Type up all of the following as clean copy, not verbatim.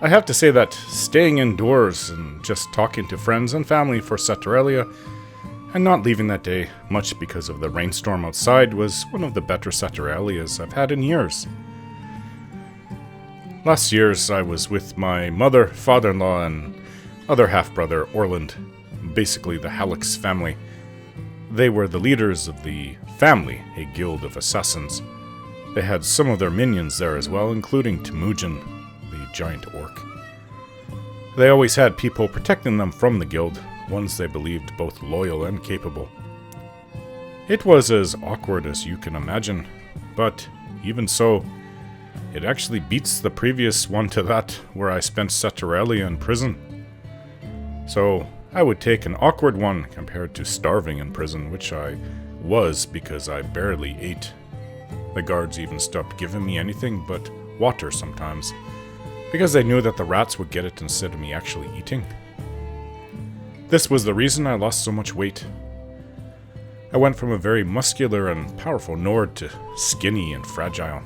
I have to say that staying indoors and just talking to friends and family for Saturalia and not leaving that day, much because of the rainstorm outside, was one of the better Satarellias I've had in years. Last year's I was with my mother, father-in-law, and other half-brother, Orland, basically the Hallex family. They were the leaders of the family, a guild of assassins. They had some of their minions there as well, including Temujin, the giant orc. They always had people protecting them from the guild, ones they believed both loyal and capable. It was as awkward as you can imagine, but even so, it actually beats the previous one to that, where I spent Saturalia in prison. So, I would take an awkward one compared to starving in prison, which I was because I barely ate. The guards even stopped giving me anything but water sometimes, because they knew that the rats would get it instead of me actually eating. This was the reason I lost so much weight. I went from a very muscular and powerful Nord to skinny and fragile.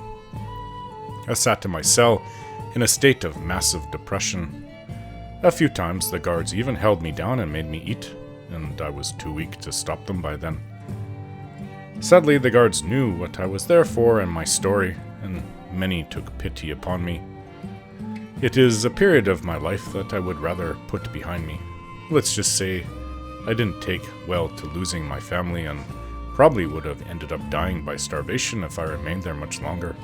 I sat in my cell in a state of massive depression. A few times the guards even held me down and made me eat, and I was too weak to stop them by then. Sadly, the guards knew what I was there for and my story, and many took pity upon me. It is a period of my life that I would rather put behind me. Let's just say I didn't take well to losing my family and probably would have ended up dying by starvation if I remained there much longer.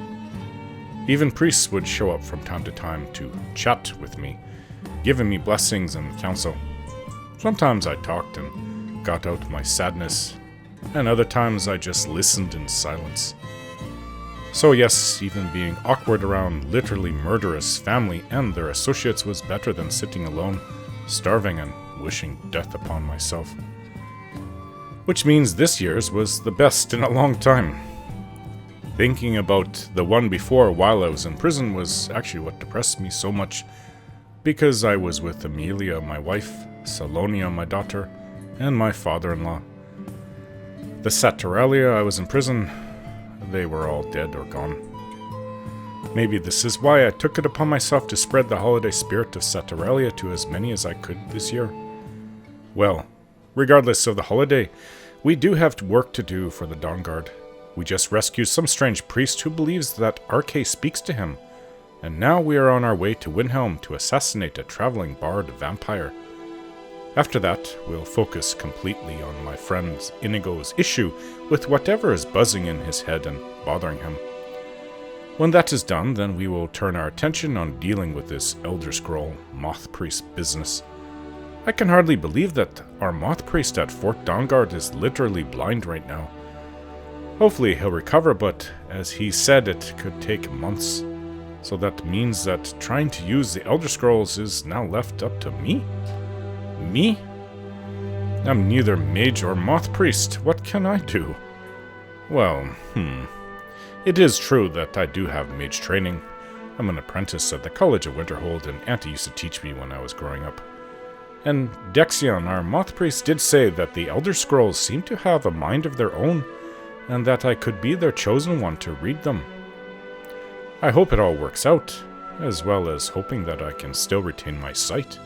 Even priests would show up from time to time to chat with me, giving me blessings and counsel. Sometimes I talked and got out my sadness, and other times I just listened in silence. So yes, even being awkward around literally murderous family and their associates was better than sitting alone, starving and wishing death upon myself. Which means this year's was the best in a long time. Thinking about the one before while I was in prison was actually what depressed me so much, because I was with Amelia, my wife, Salonia, my daughter, and my father-in-law. The Saturalia I was in prison, they were all dead or gone. Maybe this is why I took it upon myself to spread the holiday spirit of Saturalia to as many as I could this year. Well, regardless of the holiday, we do have work to do for the Dawn Guard. We just rescued some strange priest who believes that Arche speaks to him, and now we are on our way to Windhelm to assassinate a traveling bard vampire. After that, we'll focus completely on my friend Inigo's issue with whatever is buzzing in his head and bothering him. When that is done, then we will turn our attention on dealing with this Elder Scroll Moth Priest business. I can hardly believe that our Moth Priest at Fort Dawnguard is literally blind right now. Hopefully he'll recover, but as he said, it could take months. So that means that trying to use the Elder Scrolls is now left up to me? Me? I'm neither mage or moth priest. What can I do? Well, It is true that I do have mage training. I'm an apprentice at the College of Winterhold, and Auntie used to teach me when I was growing up. And Dexion, our moth priest, did say that the Elder Scrolls seem to have a mind of their own, and that I could be their chosen one to read them. I hope it all works out, as well as hoping that I can still retain my sight.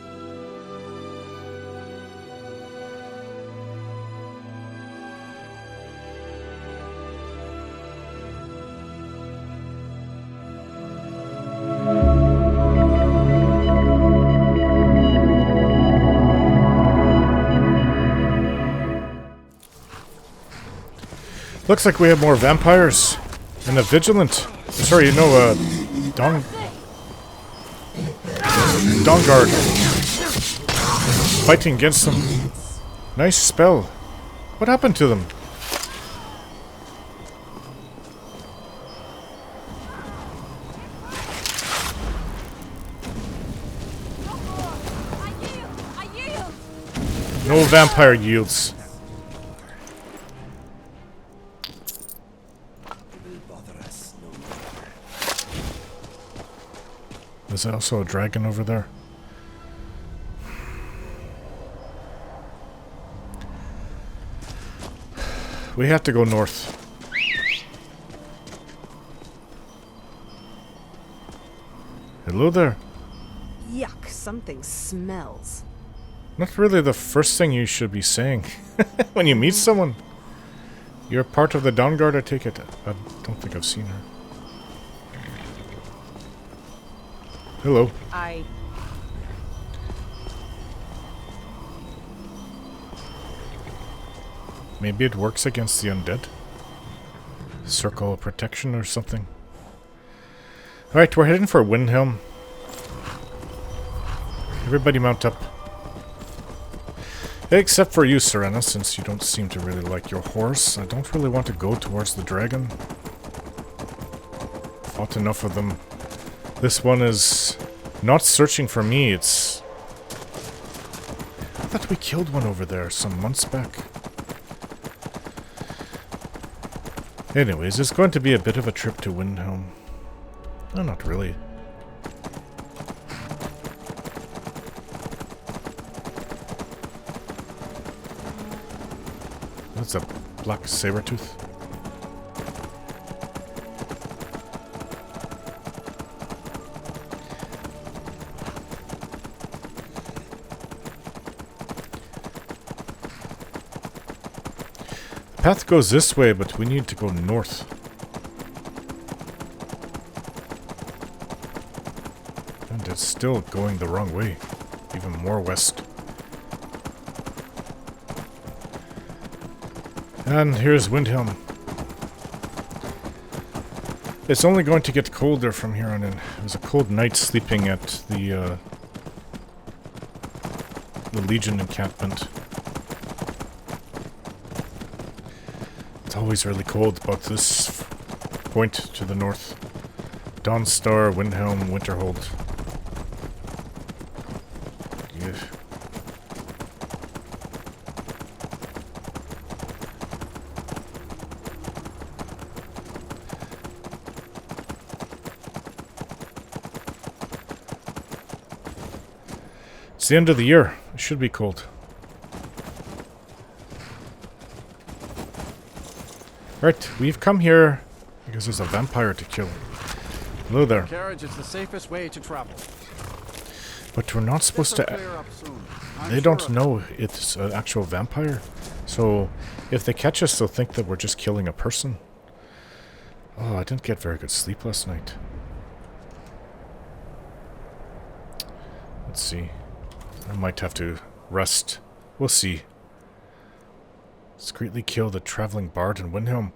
Looks like we have more vampires and a vigilant. Sorry, Dawn Guard fighting against them. Nice spell. What happened to them? No vampire yields. There's also a dragon over there. We have to go north. Hello there. Yuck, something smells. Not really the first thing you should be saying when you meet someone. You're part of the Dawn Guard, I take it. I don't think I've seen her. Hello. Maybe it works against the undead. Circle of protection or something. Alright, we're heading for Windhelm. Everybody mount up. Except for you, Serena, since you don't seem to really like your horse. I don't really want to go towards the dragon. Fought enough of them. This one is not searching for me, it's... I thought we killed one over there some months back. Anyways, it's going to be a bit of a trip to Windhelm. No, not really. That's a black saber-tooth. The path goes this way, but we need to go north. And it's still going the wrong way. Even more west. And here's Windhelm. It's only going to get colder from here on in. It was a cold night sleeping at the Legion encampment. It's always really cold about this point to the north. Dawnstar, Windhelm, Winterhold. Yeah. It's the end of the year. It should be cold. Right, we've come here because there's a vampire to kill. Hello there. Carriage is the safest way to travel. But we're not supposed to... They don't know it's an actual vampire. So, if they catch us, they'll think that we're just killing a person. Oh, I didn't get very good sleep last night. Let's see. I might have to rest. We'll see. Discreetly kill the traveling bard in Windhelm.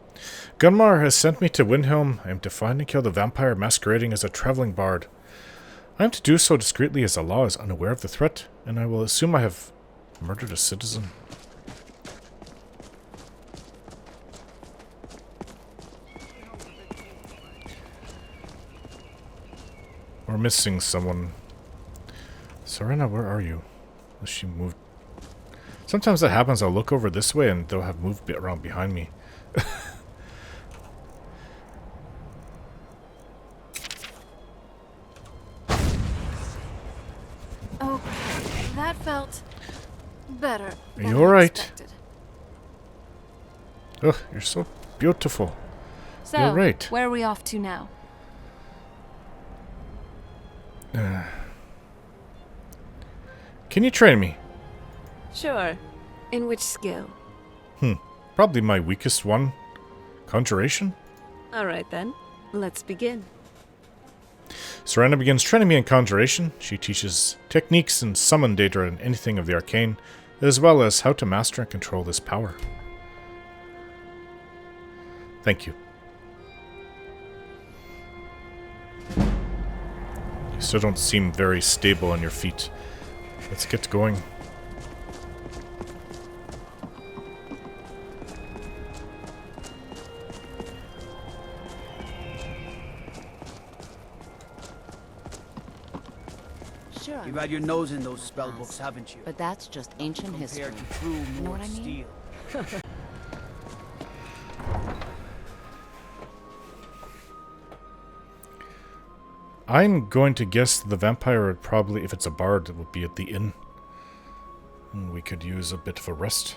Gunmar has sent me to Windhelm. I am to find and kill the vampire masquerading as a traveling bard. I am to do so discreetly as the law is unaware of the threat, and I will assume I have murdered a citizen. We're missing someone. Serena, where are you? Has she moved? Sometimes that happens. I'll look over this way and they'll have moved around behind me. Oh, that felt better. Are you alright? Oh, you're so beautiful. So, you're right. Where are we off to now? Can you train me? Sure. In which skill? Probably my weakest one. Conjuration? Alright then. Let's begin. Serena begins training me in conjuration. She teaches techniques and summon data and anything of the arcane, as well as how to master and control this power. Thank you. You still don't seem very stable on your feet. Let's get going. Sure. You've had your nose in those spell books, haven't you? But that's just ancient history. Compared to true You know what I Mord mean? steel. I'm going to guess the vampire would probably, if it's a bard, it would be at the inn. And we could use a bit of a rest.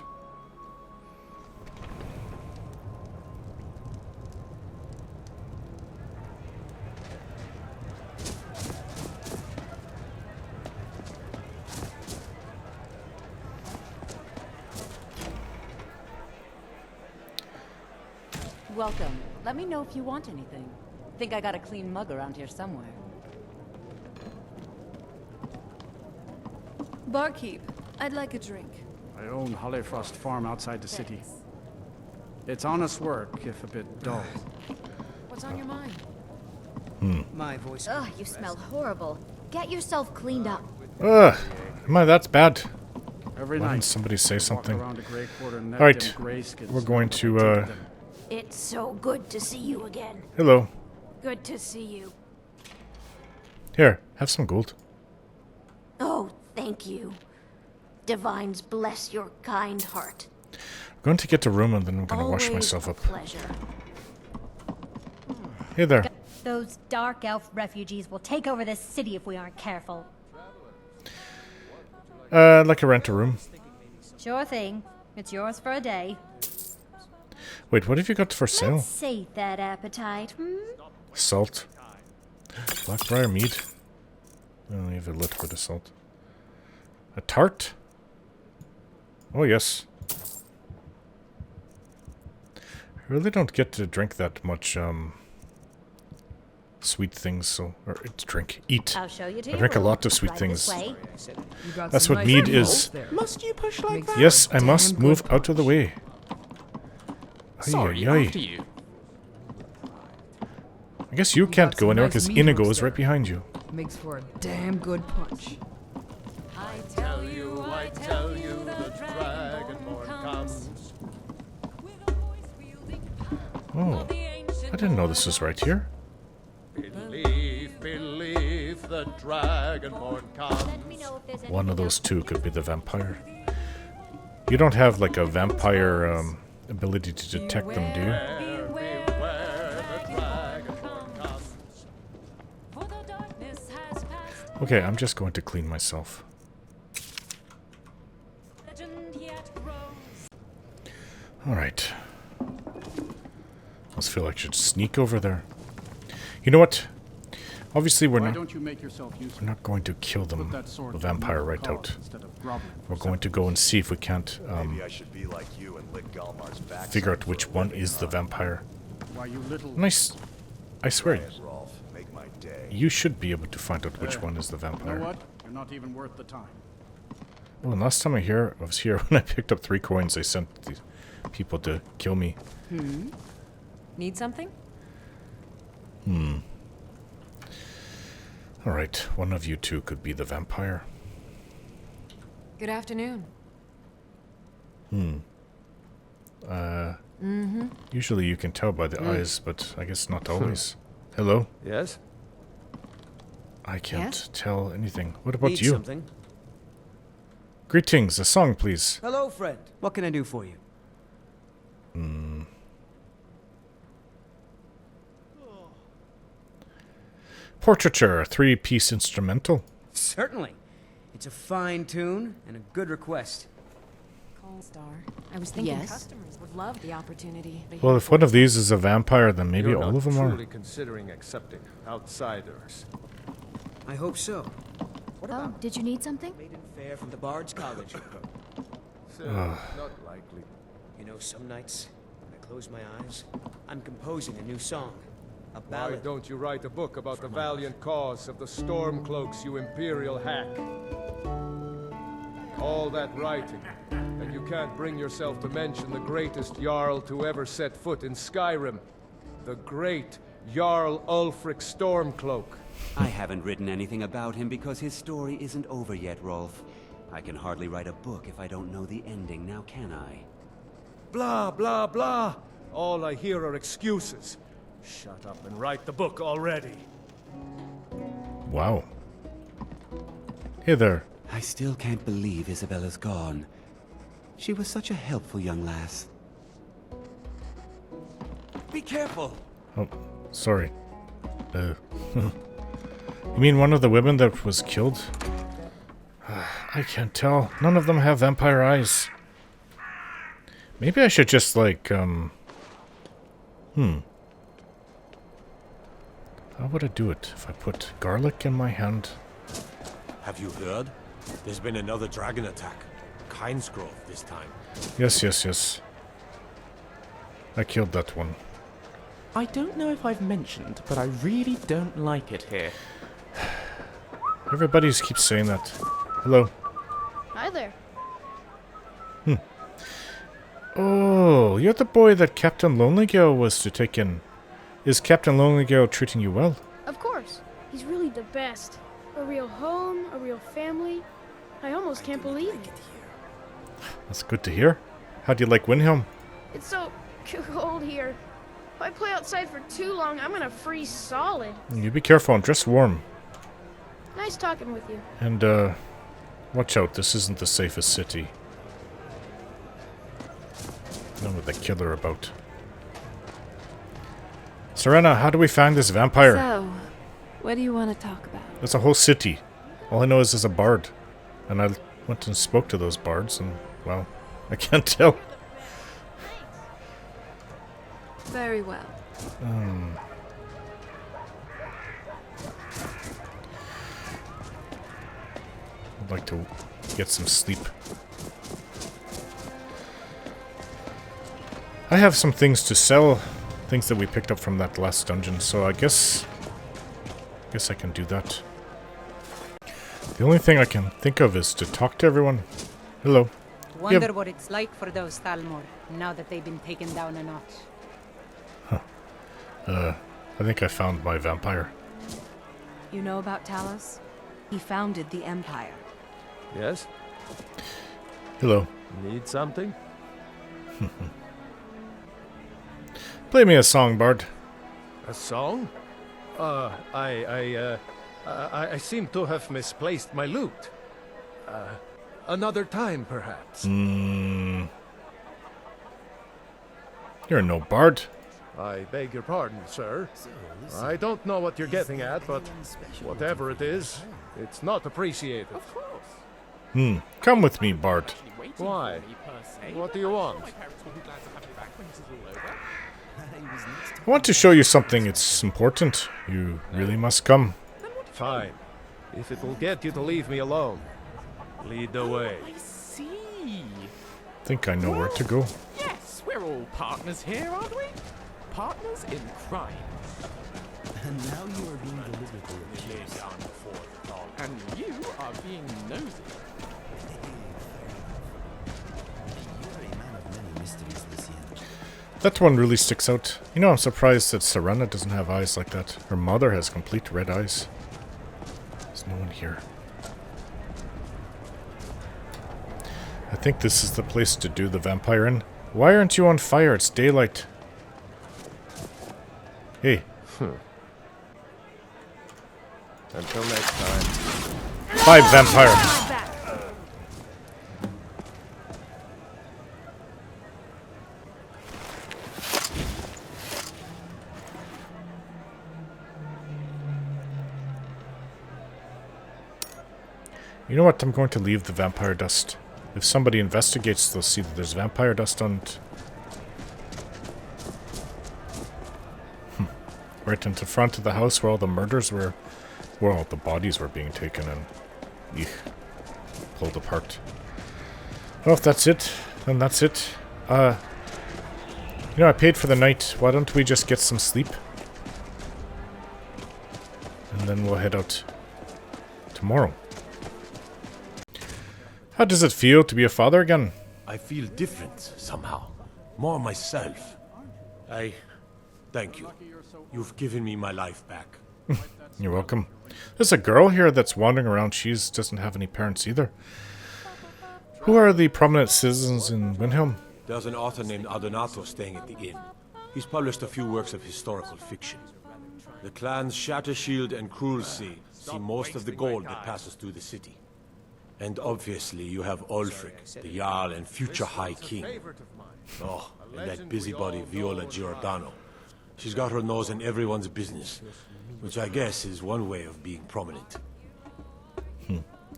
welcome. Let me know if you want anything. Think I got a clean mug around here somewhere. Barkeep, I'd like a drink. I own Hollifrost Farm outside the city. It's honest work, if a bit dull. What's on your mind? My voice. Ugh, you smell horrible. Get yourself cleaned up. Ugh, am I that bad? Every Why night. didn't somebody say walk something? around a grey quarter necked Alright, in greyskins. we're going to, It's so good to see you again. hello. Good to see you. Here, have some gold. Oh, thank you. Divines bless your kind heart. I'm going to get a room and then I'm going to wash Always myself a up. pleasure. Hey there. Those dark elf refugees will take over this city if we aren't careful. I'd like to rent a room. Sure thing. It's yours for a day. Wait, what have you got for sale? Let's sate that appetite, Salt. Blackbriar mead. Oh, you have a lid for the salt. A tart? Oh, yes. I really don't get to drink that much, sweet things, so... Or, eat. I'll show you to I your drink a room. lot of sweet Right things. this way. That's what mead is. Must you push like that? Yes, I must move out of the way. Sorry, Ay, ay, after ay. you. I guess you can't go anywhere because Inigo is right behind you. Makes for a damn good punch. I tell you, the dragonborn comes. Oh, I didn't know this was right here. Believe the dragonborn comes. Let me know if there's One of anything those two could be the vampire. You don't have like a vampire ability to detect them, do you? Beware the dragonborn comes. For the darkness has passed, Okay, I'm just going to clean myself. legend yet grows. Alright. Almost feel like I should sneak over there. You know what? Obviously we're Why not don't you make yourself useful? we're not going to kill Put them, that sword the to a vampire noble right cause out. instead of groveling for We're going to go and see if we can't Maybe I should be like you and lick Galmar's back. figure out which one is the vampire. Why you little... Nice. I swear, Rolf, make my day. you should be able to find out which one is the You know vampire. what? You're not even worth the time. Well, last time I was here when I picked up 3 coins, I sent these people to kill me. Need something? Alright, one of you two could be the vampire. Good afternoon. Usually you can tell by the eyes, but I guess not always. Hello? Yes? I can't Yes? tell anything. What about Need you? something? Greetings, a song, please. Hello, friend. What can I do for you? Portraiture, 3-piece instrumental. Certainly. It's a fine tune and a good request. Dawnstar. I was thinking Yes? customers would love the opportunity. Well, if one of these is a vampire, then maybe all of them are. Considering accepting outsiders. I hope so. What Oh, about did you need something? maiden fair from the Bard's College? Not likely. You know, some nights, when I close my eyes, I'm composing a new song. A Why ballad. don't you write a book about the valiant cause of the Stormcloaks, you imperial hack? All that writing, and you can't bring yourself to mention the greatest Jarl to ever set foot in Skyrim. The great Jarl Ulfric Stormcloak. I haven't written anything about him because his story isn't over yet, Rolf. I can hardly write a book if I don't know the ending, now can I? Blah, blah, blah. All I hear are excuses. Shut up and write the book already. Wow. Hey there. I still can't believe Isabella's gone. She was such a helpful young lass. Be careful! Oh, sorry. You mean one of the women that was killed? I can't tell. None of them have vampire eyes. Maybe I should just, like, How would I do it if I put garlic in my hand? Have you heard? There's been another dragon attack. Kynesgrove this time. Yes, yes, yes. I killed that one. I don't know if I've mentioned, but I really don't like it here. Everybody keeps saying that. Hello. Hi there. Oh, you're the boy that Captain Lonelygale was to take in. Is Captain Lonelygale treating you well? Of course. He's really the best. A real home, a real family. I almost can't believe it. That's good to hear. How do you like Windhelm? It's so cold here. If I play outside for too long, I'm gonna freeze solid. You be careful and dress warm. Nice talking with you. And, watch out, this isn't the safest city. None with the killer about. Serena, how do we find this vampire? So, what do you want to talk about? There's a whole city. All I know is there's a bard. And I went and spoke to those bards, and, well, I can't tell. Very well. I'd like to get some sleep. I have some things to sell, things that we picked up from that last dungeon, so I guess I can do that. The only thing I can think of is to talk to everyone. Hello. Wonder what it's like for those Thalmor, now that they've been taken down a notch. I think I found my vampire. You know about Talos? He founded the Empire. Yes? Hello. Need something? Play me a song, Bard. A song? I seem to have misplaced my lute. Another time, perhaps. You're no bard. I beg your pardon, sir. I don't know what you're getting at, but whatever it is, it's not appreciated. Come with me, Bard. Why? What do you want? I want to show you something. It's important. You really must come. Fine. If it will get you to leave me alone, lead the way. I see. Think I know where to go. Yes, we're all partners here, aren't we? Partners in crime. And now you are being deliberately accused. And you are being nosy. You are a man of many mysteries, Lucian. That one really sticks out. You know, I'm surprised that Serena doesn't have eyes like that. Her mother has complete red eyes. There's no one here. I think this is the place to do the vampire in. Why aren't you on fire? It's daylight. Hey. Until next time. 5 vampire. You know what? I'm going to leave the vampire dust. If somebody investigates, they'll see that there's vampire dust on it. Right into front of the house where all the murders were... Well, the bodies were being taken and... pulled apart. Well, if that's it, then that's it. You know, I paid for the night. Why don't we just get some sleep? And then we'll head out tomorrow. How does it feel to be a father again? I feel different, somehow. More myself. Thank you. You've given me my life back. You're welcome. There's a girl here that's wandering around. She doesn't have any parents either. Who are the prominent citizens in Windhelm? There's an author named Adonato staying at the inn. He's published a few works of historical fiction. The clans Shattershield and Cruelsea see most of the gold that passes through the city. And obviously you have Ulfric, the Jarl and future High King. Oh, and that busybody Viola Giordano. She's got her nose in everyone's business, which I guess is one way of being prominent.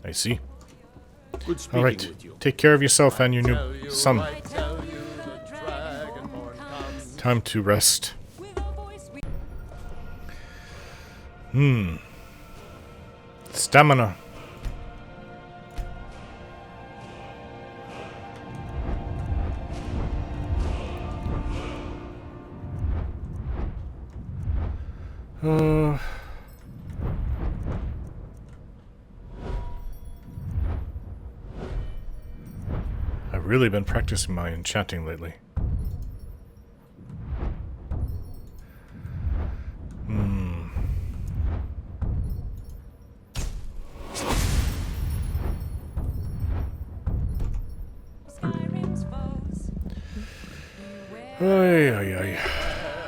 I see. Good speaking Alright, with you. take care of yourself and your new son. Time to rest. Stamina. I've really been practicing my enchanting lately.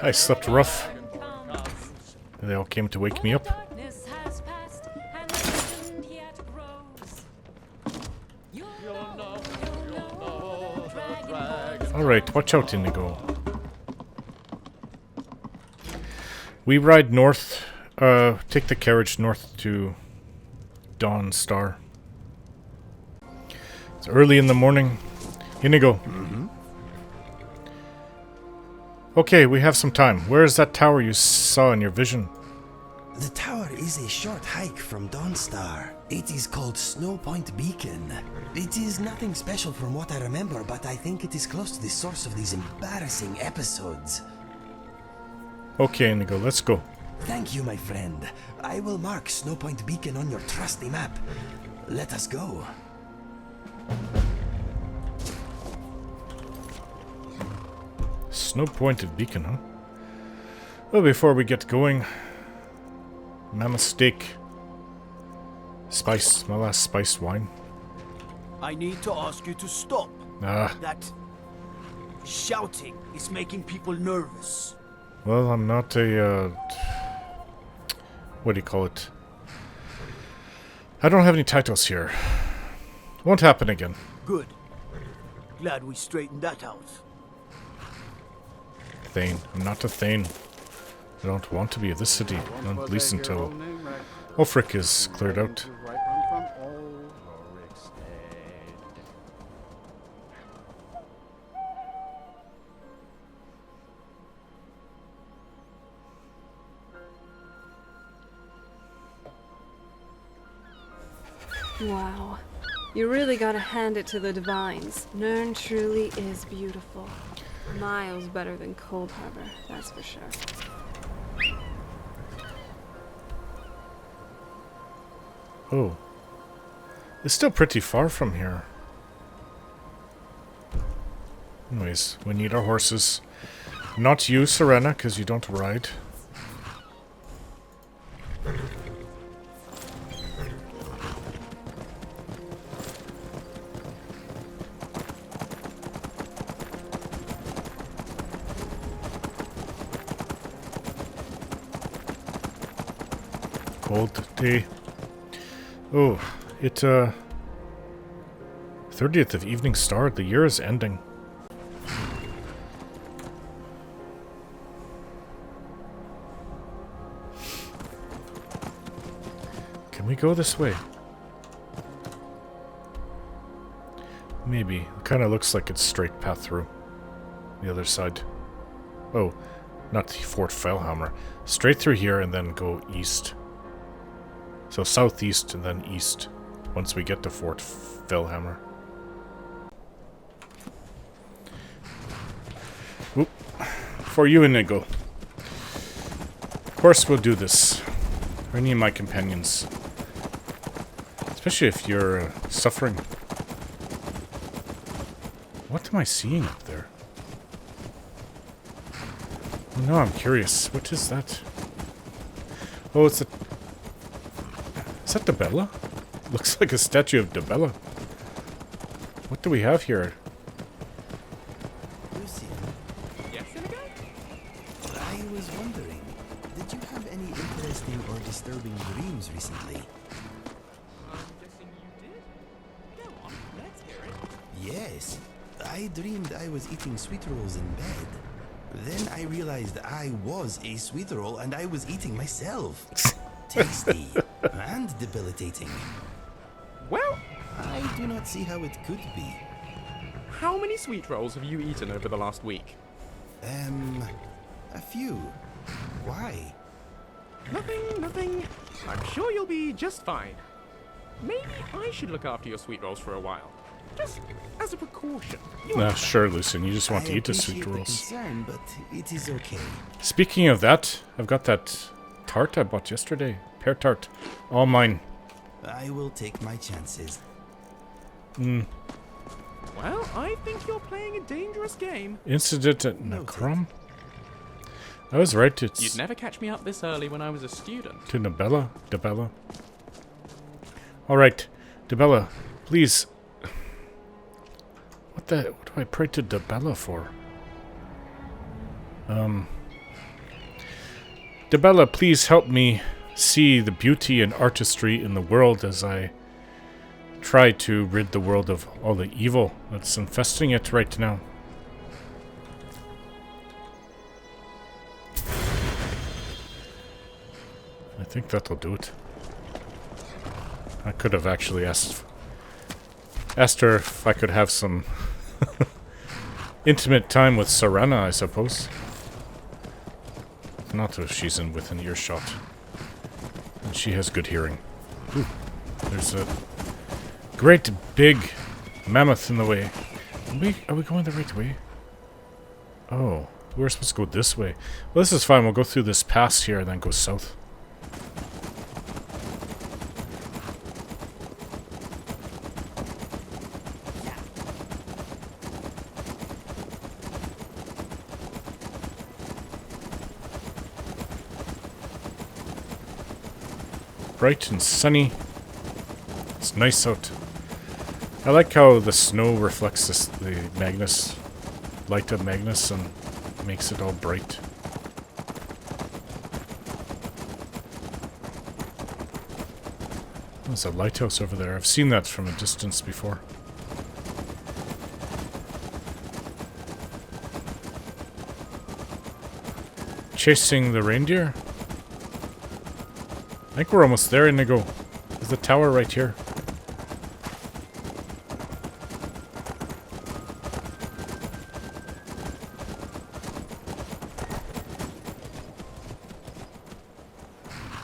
I slept rough. They all came to wake me up. Alright, watch out, Inigo. We ride north, take the carriage north to Dawnstar. It's early in the morning. Inigo. Okay, we have some time. Where is that tower you saw in your vision? The tower is a short hike from Dawnstar. It is called Snowpoint Beacon. It is nothing special from what I remember, but I think it is close to the source of these embarrassing episodes. Okay, Inigo, let's go. Thank you, my friend. I will mark Snowpoint Beacon on your trusty map. Let us go. Snow-pointed beacon, huh? Well, before we get going, mammoth steak, spice, my last spiced wine. I need to ask you to stop. That shouting is making people nervous. Well, I'm not a, what do you call it? I don't have any titles here. Won't happen again. Good. Glad we straightened that out. Thane. I'm not a Thane. I don't want to be of this city, not at least until Ulfric is cleared out. Wow. You really gotta hand it to the Divines. Nern truly is beautiful. Miles better than Cold Harbor, that's for sure. Oh. It's still pretty far from here. Anyways, we need our horses. Not you, Serena, because you don't ride. Cold day. Oh, it 30th of Evening Star. The year is ending. Can we go this way? Maybe. It kind of looks like it's straight path through. The other side. Oh, not Fort Felhammer. Straight through here and then go east. So southeast and then east once we get to Fort Felhammer. Oop. For you, Inigo. Of course we'll do this. For any of my companions. Especially if you're suffering. What am I seeing up there? Oh, no, I'm curious. What is that? Oh, it's a... Is that Debella? Looks like a statue of Debella. What do we have here? Lucian. Yes, Inigo? I was wondering, did you have any interesting or disturbing dreams recently? I'm guessing you did? Go on, let's hear it. Yes. I dreamed I was eating sweet rolls in bed. Then I realized I was a sweet roll and I was eating myself. Tasty and debilitating. Well, I do not see how it could be. how many sweet rolls have you eaten over the last week? A few. Why? Nothing. I'm sure you'll be just fine. Maybe I should look after your sweet rolls for a while. Just as a precaution. Nah, sure, Lucian. You just want to eat the sweet rolls. Concern, but it is okay. Speaking of that, I've got that tart I bought yesterday. Pear tart. All mine. I will take my chances. Well, I think you're playing a dangerous game. Incident at Necrom? I was right, it's... You'd never catch me up this early when I was a student. To Nabella? Debella? Alright. Debella, please. What do I pray to Debella for? Debella, please help me see the beauty and artistry in the world as I try to rid the world of all the evil that's infesting it right now. I think that'll do it. I could have actually asked her if I could have some intimate time with Serena, I suppose. Not if she's within earshot. And she has good hearing. Ooh, there's a great big mammoth in the way. Are we going the right way? Oh, we're supposed to go this way. Well, this is fine. We'll go through this pass here and then go south. Bright and sunny. It's nice out. I like how the snow reflects the Magnus, light of Magnus, and makes it all bright. There's a lighthouse over there. I've seen that from a distance before. Chasing the reindeer? I think we're almost there, Inigo. There's the tower right here.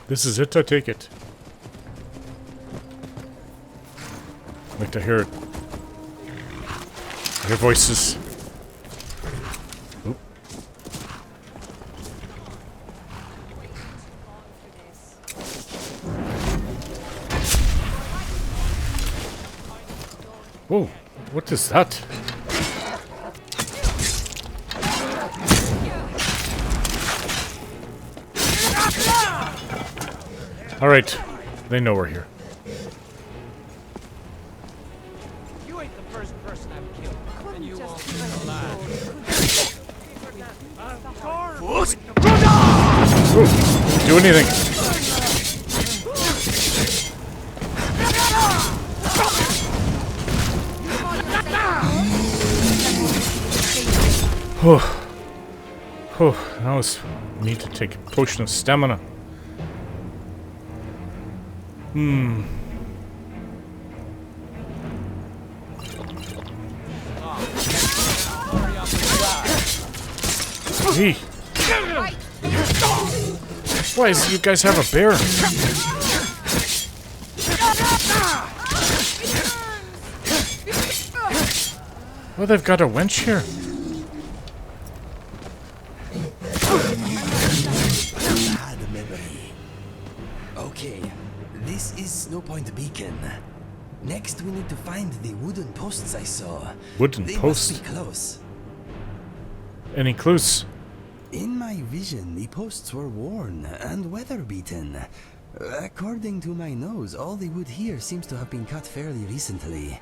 This is it, I take it. I'd like to hear voices. Oop. Whoa, what is that? Alright, they know we're here. You ain't the first person I've killed, and you won't be the last. Ooh, do anything. Now I need to take a potion of stamina. Hey. Why is you guys have a bear? Well, they've got a wench here. Okay, this is Snowpoint Beacon. Next, we need to find the wooden posts I saw. Wooden posts? They must be close. Any clues? In my vision, the posts were worn and weather-beaten. According to my nose, all the wood here seems to have been cut fairly recently.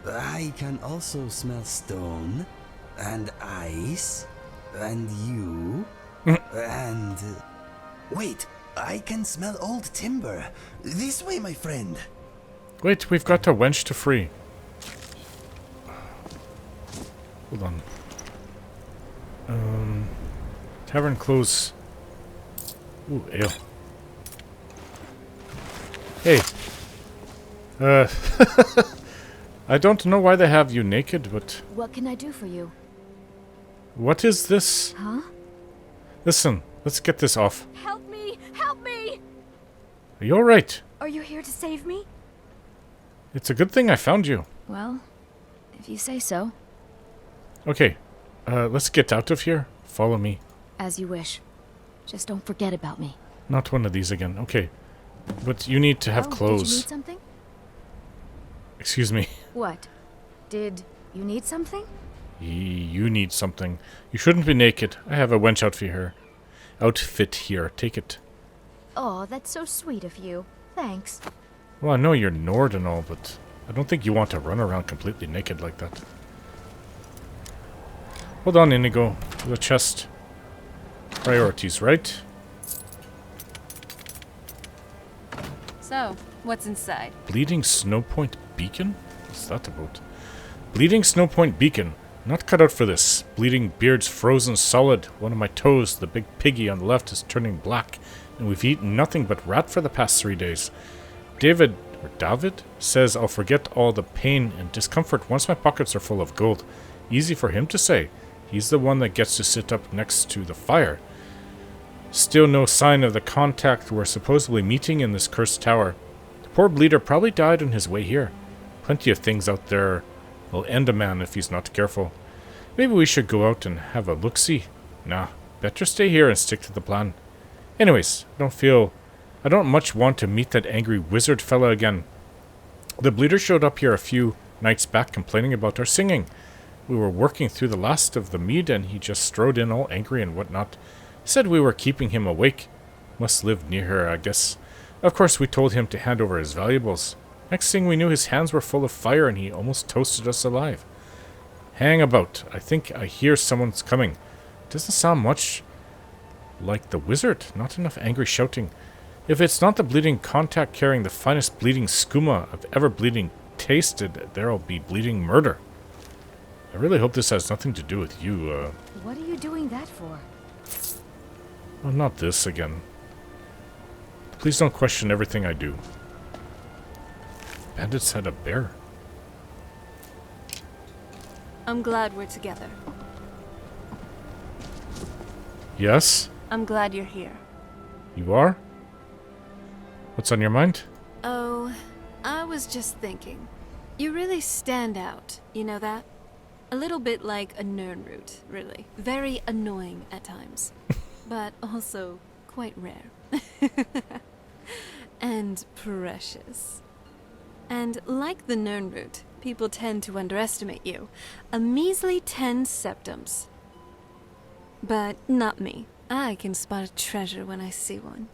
I can also smell stone, and ice, and you, and... Wait, I can smell old timber. This way, my friend. Wait, we've got a wench to free. Hold on. Tavern close. Ooh, ale. Hey. I don't know why they have you naked, but... What can I do for you? What is this? Huh? Listen, let's get this off. Help me! Help me! Are you alright? Are you here to save me? It's a good thing I found you. Well, if you say so. Okay, let's get out of here. Follow me. As you wish. Just don't forget about me. Not one of these again. Okay. But you need to have clothes. Did you need something? Excuse me. What? Did you need something? You need something. You shouldn't be naked. I have a wench outfit here. Take it. Oh, that's so sweet of you. Thanks. Well, I know you're Nord and all, but I don't think you want to run around completely naked like that. Hold on, Inigo. The chest. Priorities, right? So, what's inside? Bleeding Snowpoint Beacon? What's that about? Bleeding Snowpoint Beacon. Not cut out for this. Bleeding beard's frozen solid. One of my toes, the big piggy on the left, is turning black. And we've eaten nothing but rat for the past 3 days. David says I'll forget all the pain and discomfort once my pockets are full of gold. Easy for him to say. He's the one that gets to sit up next to the fire. Still no sign of the contact we're supposedly meeting in this cursed tower. The poor bleeder probably died on his way here. Plenty of things out there will end a man if he's not careful. Maybe we should go out and have a look-see. Nah, better stay here and stick to the plan. Anyways, I don't much want to meet that angry wizard fella again. The bleeder showed up here a few nights back complaining about our singing. We were working through the last of the mead and he just strode in all angry and whatnot. Said we were keeping him awake. Must live near her, I guess. Of course, we told him to hand over his valuables. Next thing we knew, his hands were full of fire and he almost toasted us alive. Hang about. I think I hear someone's coming. Doesn't sound much like the wizard. Not enough angry shouting. If it's not the bleeding contact carrying the finest bleeding skooma I've ever bleeding tasted, there'll be bleeding murder. I really hope this has nothing to do with you, What are you doing that for? Well, not this again. Please don't question everything I do. Bandits had a bear. I'm glad we're together. Yes? I'm glad you're here. You are? What's on your mind? Oh, I was just thinking. You really stand out, you know that? A little bit like a Nernroot, really. Very annoying at times. But also quite rare. And precious. And like the Nernroot, people tend to underestimate you. A measly 10 septums. But not me. I can spot a treasure when I see one.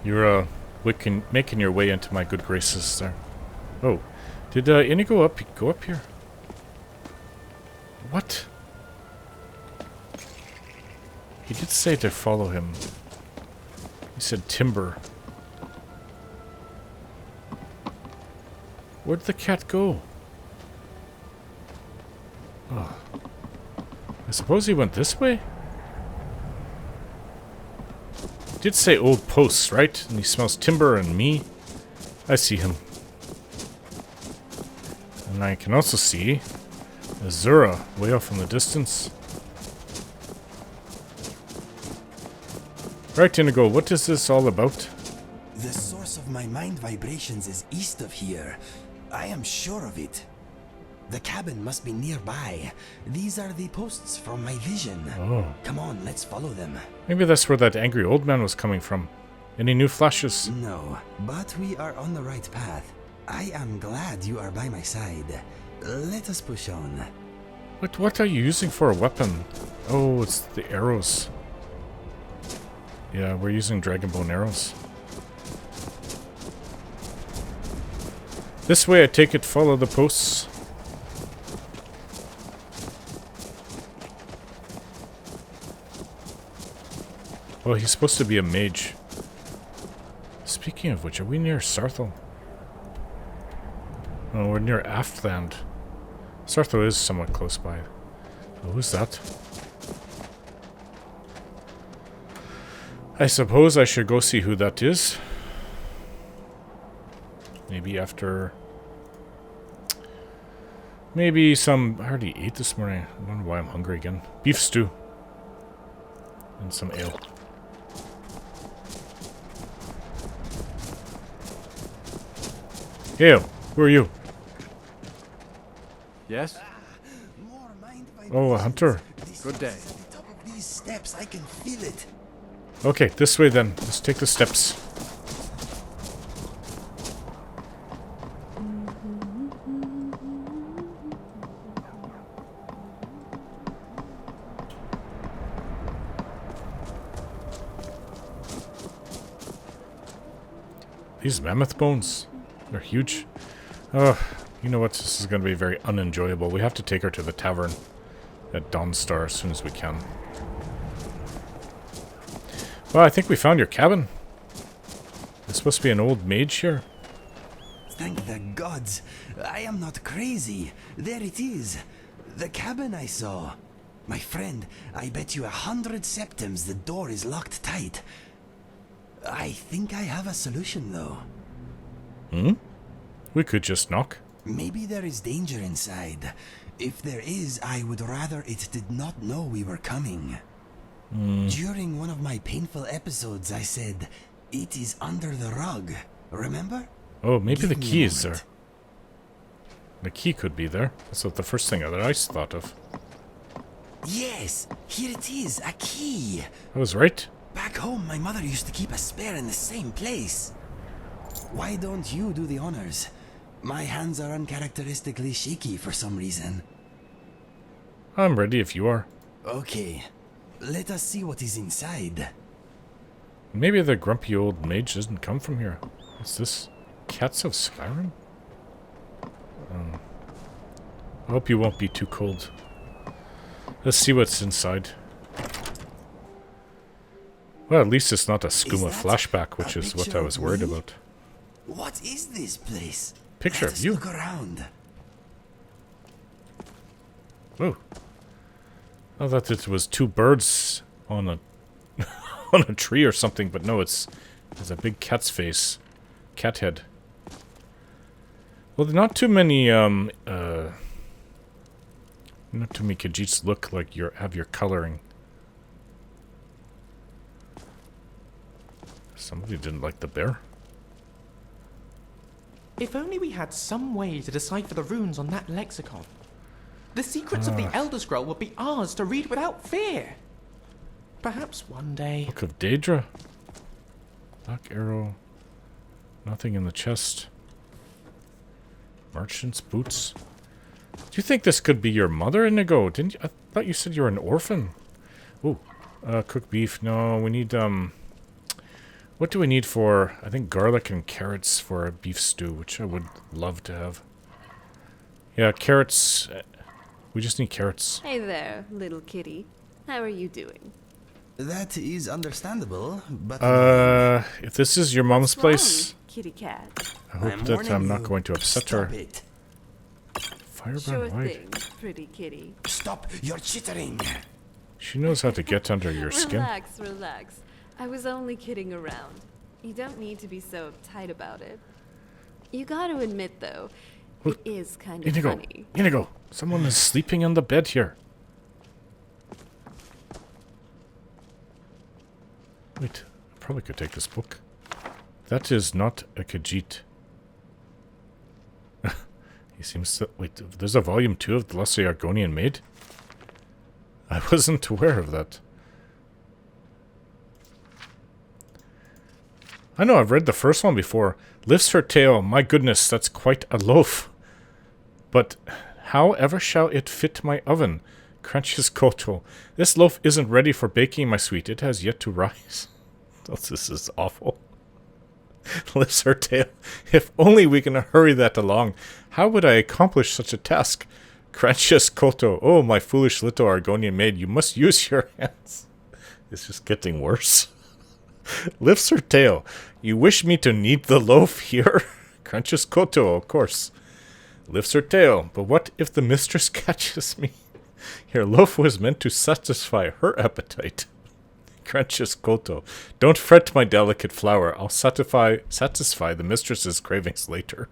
You're, making your way into my good graces there. Oh. Did, Inigo go up here? What? He did say to follow him. He said timber. Where'd the cat go? Oh. I suppose he went this way? He did say old posts, right? And he smells timber and me. I see him. And I can also see Azura way off in the distance. Right, Inigo, what is this all about? The source of my mind vibrations is east of here. I am sure of it. The cabin must be nearby. These are the posts from my vision. Oh. Come on, let's follow them. Maybe that's where that angry old man was coming from. Any new flashes? No, but we are on the right path. I am glad you are by my side. Let us push on. What are you using for a weapon? Oh, it's the arrows. Yeah, we're using Dragonbone arrows. This way, I take it, follow the posts. Oh, he's supposed to be a mage. Speaking of which, are we near Sarthal? Oh, we're near Aftland. Sarthal is somewhat close by. Oh, who's that? I suppose I should go see who that is. Maybe after... Maybe some... I already ate this morning. I don't know why I'm hungry again. Beef stew. And some ale. Ale, who are you? Yes? Oh, a hunter. Good day. Top of these steps, I can feel it. Okay, this way then. Let's take the steps. These mammoth bones, they're huge. Oh, you know what? This is going to be very unenjoyable. We have to take her to the tavern at Dawnstar as soon as we can. Well, I think we found your cabin. There's supposed to be an old mage here. Thank the gods. I am not crazy. There it is. The cabin I saw. My friend, I bet you 100 septims the door is locked tight. I think I have a solution, though. Hmm? We could just knock. Maybe there is danger inside. If there is, I would rather it did not know we were coming. During one of my painful episodes, I said, "It is under the rug." Remember? Oh, maybe Give the me a key is there. moment. The key could be there. That's what the first thing that I thought of. Yes, here it is, a key. I was right. Back home, my mother used to keep a spare in the same place. Why don't you do the honors? My hands are uncharacteristically shaky for some reason. I'm ready if you are. Okay, let us see what is inside. Maybe the grumpy old mage doesn't come from here. What's this? Cats of Skyrim? I hope you won't be too cold. Let's see what's inside. Well, at least it's not a skooma flashback, which is what I was worried about. What is this place? Picture Let of us you. Look around. Whoa. I thought it was two birds on a on a tree or something, but no, it's a big cat's face. Cat head. Well, not too many not too many Khajiits look like have your coloring. Somebody didn't like the bear. If only we had some way to decipher the runes on that lexicon. The secrets of the Elder Scroll would be ours to read without fear. Perhaps one day. Book of Daedra. Black arrow. Nothing in the chest. Merchant's boots. Do you think this could be your mother, Inigo? Didn't you? I thought you said you were an orphan. Ooh. Cooked beef. No, we need what do we need for? I think garlic and carrots for a beef stew, which I would love to have. Yeah, carrots. We just need carrots. Hey there, little kitty. How are you doing? That is understandable, but... if this is your mom's place, kitty cat. I hope that I'm not going to upset her. It. Firebrand Sure white. thing, pretty kitty. Stop, you're chittering. She knows how to get under your skin. Relax, relax. I was only kidding around. You don't need to be so uptight about it. You gotta admit, though, it is kind of Inigo, funny. Inigo, someone is sleeping on the bed here. Wait, I probably could take this book. That is not a Khajiit. He seems to... Wait, there's a volume 2 of the Lesser Argonian Maid? I wasn't aware of that. I know, I've read the first one before. Lifts her tail. My goodness, that's quite a loaf. But how ever shall it fit my oven? Crunches Koto. This loaf isn't ready for baking, my sweet. It has yet to rise. Oh, this is awful. Lifts her tail. If only we can hurry that along. How would I accomplish such a task? Crunches Koto. Oh, my foolish little Argonian maid, you must use your hands. It's just getting worse. Lifts her tail. You wish me to knead the loaf here? Crunches Koto, of course. Lifts her tail. But what if the mistress catches me? Your loaf was meant to satisfy her appetite. Crunches Koto. Don't fret, my delicate flower. I'll satisfy the mistress's cravings later.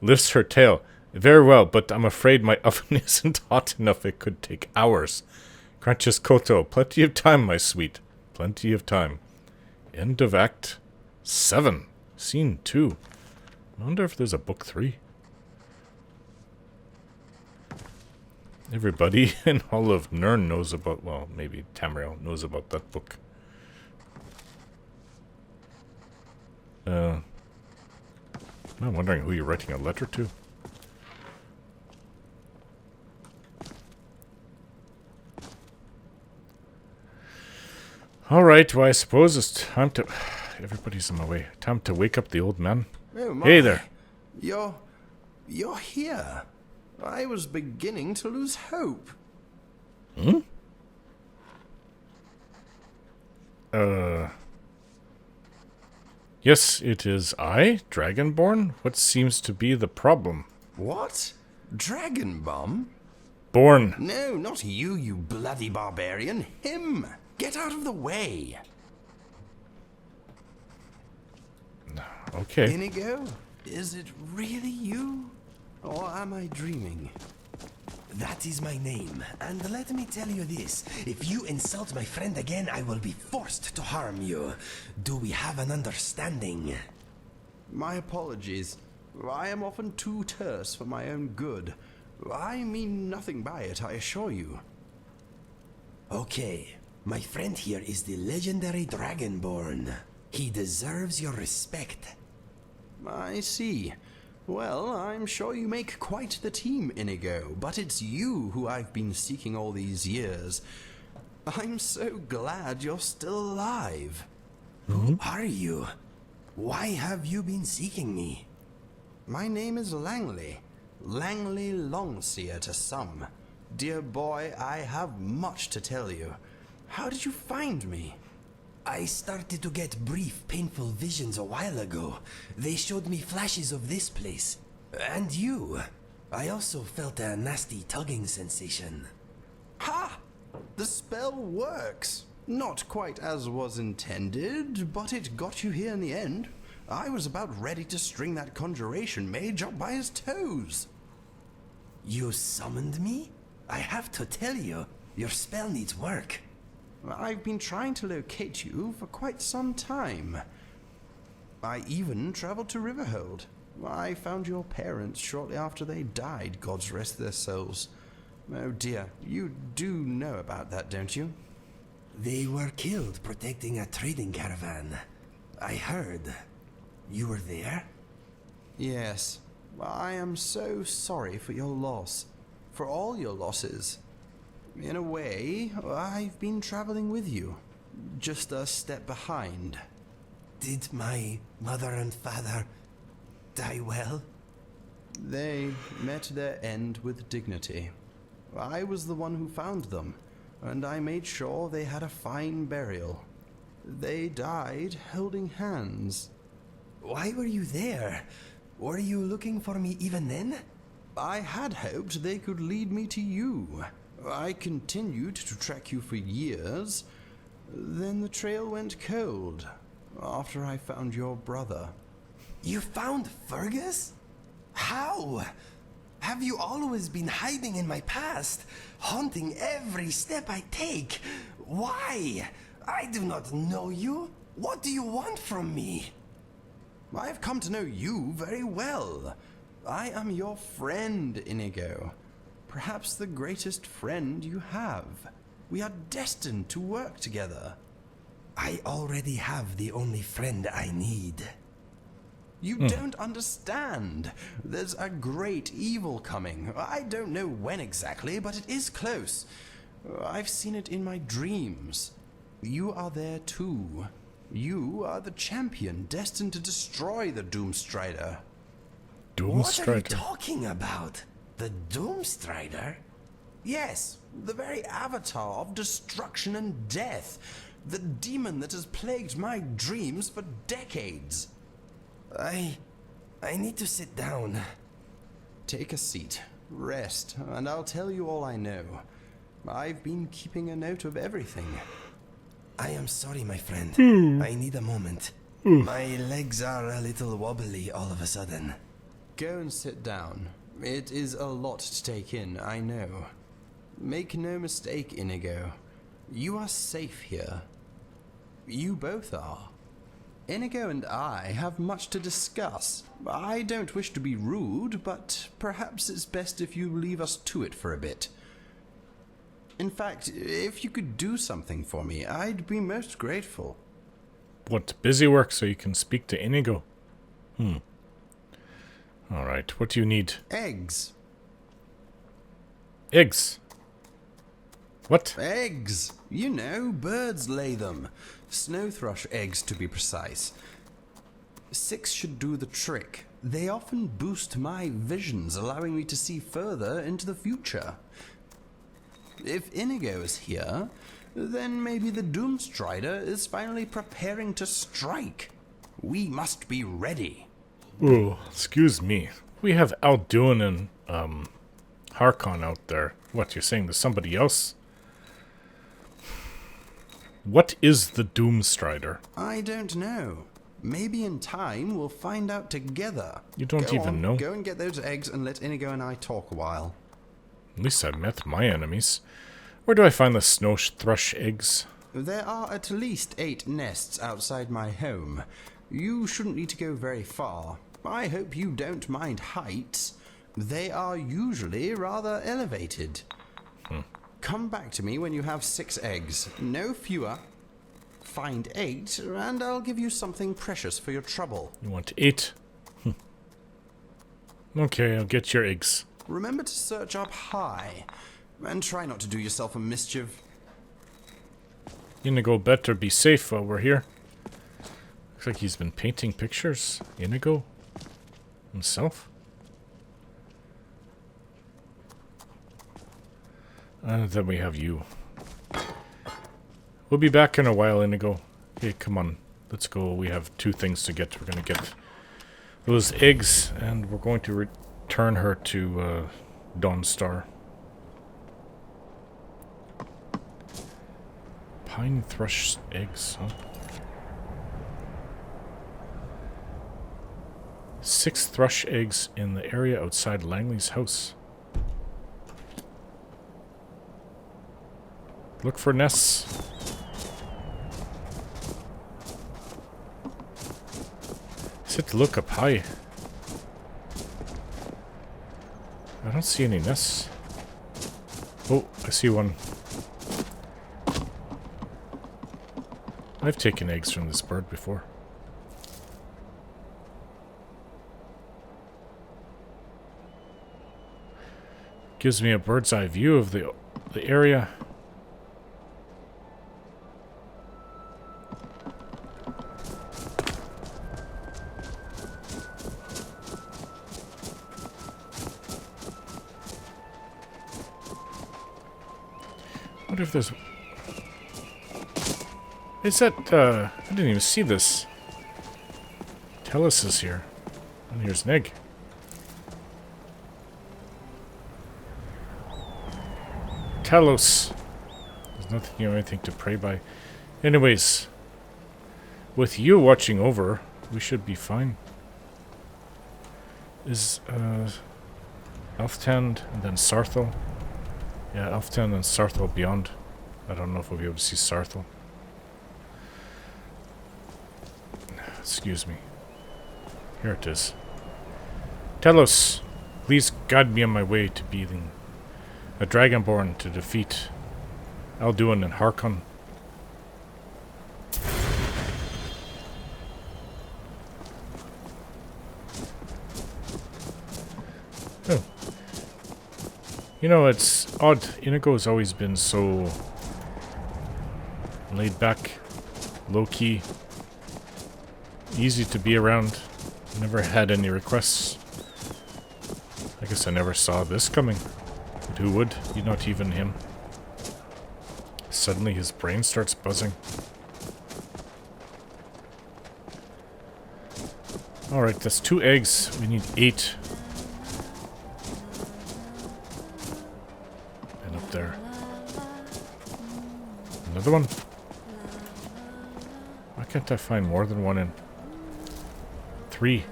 Lifts her tail. Very well, but I'm afraid my oven isn't hot enough. It could take hours. Crunches Koto. Plenty of time, my sweet. Plenty of time. End of Act 7. Scene 2. I wonder if there's a book 3. Everybody in all of Nirn knows about, well, maybe Tamriel knows about that book. I'm wondering who you're writing a letter to. Alright, well I suppose it's time to... Everybody's in my way. Time to wake up the old man. Oh my. Hey there. You're here. I was beginning to lose hope. Hmm? Yes, it is I, Dragonborn. What seems to be the problem? What? Dragon bomb? Born. No, not you, you bloody barbarian. Him! Get out of the way! Okay. Inigo? Is it really you? Or am I dreaming? That is my name, and let me tell you this. If you insult my friend again, I will be forced to harm you. Do we have an understanding? My apologies. I am often too terse for my own good. I mean nothing by it, I assure you. Okay, my friend here is the legendary Dragonborn. He deserves your respect. I see. Well, I'm sure you make quite the team, Inigo, but it's you who I've been seeking all these years. I'm so glad you're still alive. Who are you? Why have you been seeking me? My name is Langley. Langley Longseer to some. Dear boy, I have much to tell you. How did you find me? I started to get brief, painful visions a while ago. They showed me flashes of this place. And you. I also felt a nasty tugging sensation. Ha! The spell works. Not quite as was intended, but it got you here in the end. I was about ready to string that conjuration mage up by his toes. You summoned me? I have to tell you, your spell needs work. I've been trying to locate you for quite some time. I even traveled to Riverhold. I found your parents shortly after they died, gods rest their souls. Oh dear, you do know about that, don't you? They were killed protecting a trading caravan. I heard. You were there? Yes. I am so sorry for your loss. For all your losses. In a way, I've been traveling with you. Just a step behind. Did my mother and father die well? They met their end with dignity. I was the one who found them, and I made sure they had a fine burial. They died holding hands. Why were you there? Were you looking for me even then? I had hoped they could lead me to you. I continued to track you for years. Then the trail went cold after I found your brother. You found Fergus? How? Have you always been hiding in my past, haunting every step I take? Why? I do not know you. What do you want from me? I have come to know you very well. I am your friend, Inigo. Perhaps the greatest friend you have. We are destined to work together. I already have the only friend I need. You don't understand. There's a great evil coming. I don't know when exactly, but it is close. I've seen it in my dreams. You are there too. You are the champion destined to destroy the Doomstrider. What are you talking about? The Doomstrider? Yes, the very avatar of destruction and death. The demon that has plagued my dreams for decades. I need to sit down. Take a seat, rest, and I'll tell you all I know. I've been keeping a note of everything. I am sorry, my friend. I need a moment. My legs are a little wobbly all of a sudden. Go and sit down. It is a lot to take in, I know. Make no mistake, Inigo. You are safe here. You both are. Inigo and I have much to discuss. I don't wish to be rude, but perhaps it's best if you leave us to it for a bit. In fact, if you could do something for me, I'd be most grateful. What, busy work so you can speak to Inigo? Alright, what do you need? Eggs. Eggs? What? Eggs! You know, birds lay them. Snow thrush eggs, to be precise. 6 should do the trick. They often boost my visions, allowing me to see further into the future. If Inigo is here, then maybe the Doomstrider is finally preparing to strike. We must be ready. Ooh, excuse me. We have Alduin and Harkon out there. What, you're saying there's somebody else? What is the Doomstrider? I don't know. Maybe in time we'll find out together. You don't even know? Go and get those eggs and let Inigo and I talk a while. At least I met my enemies. Where do I find the snow thrush eggs? There are at least 8 nests outside my home. You shouldn't need to go very far. I hope you don't mind heights. They are usually rather elevated. Come back to me when you have 6 eggs. No fewer. Find 8, and I'll give you something precious for your trouble. You want 8? Okay, I'll get your eggs. Remember to search up high. And try not to do yourself a mischief. Inigo better be safe while we're here. Looks like he's been painting pictures. Inigo? Himself? And then we have you. We'll be back in a while, Inigo. Okay, come on. Let's go. We have 2 things to get. We're going to get those eggs, and we're going to return her to Dawnstar. Pine thrush eggs, huh? 6 thrush eggs in the area outside Langley's house. Look for nests. Sit to look up high. I don't see any nests. Oh, I see one. I've taken eggs from this bird before. Gives me a bird's eye view of the area. I wonder if there's... Is that, I didn't even see this. Tellus is here. And here's an egg. Talos. There's nothing, you know, anything to pray by. Anyways, with you watching over, we should be fine. Is, Elftand and then Sarthel? Yeah, Elftand and Sarthel beyond. I don't know if we'll be able to see Sarthel. Excuse me. Here it is. Telos, please guide me on my way to being a Dragonborn to defeat Alduin and Harkon. Oh. You know, it's odd. Inigo's always been so laid back, low-key, easy to be around. Never had any requests. I guess I never saw this coming. But who would? Not even him. Suddenly his brain starts buzzing. Alright, that's 2 eggs. We need 8. And up there. Another one? Why can't I find more than one in? 3.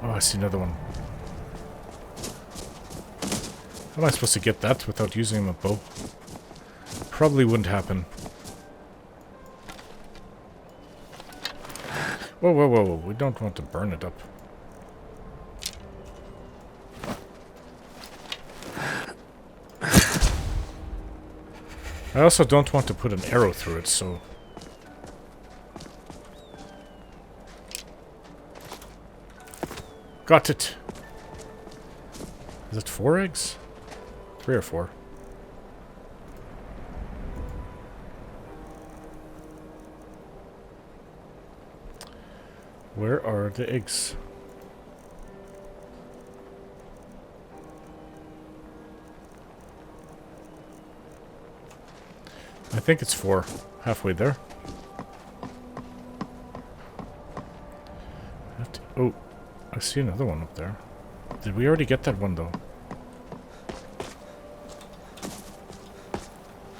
Oh, I see another one. How am I supposed to get that without using a bow? Probably wouldn't happen. Whoa, whoa, whoa, whoa. We don't want to burn it up. I also don't want to put an arrow through it, so... Got it! Is it 4 eggs? 3 or 4? Where are the eggs? I think it's 4. Halfway there. Oh, I see another one up there. Did we already get that one though?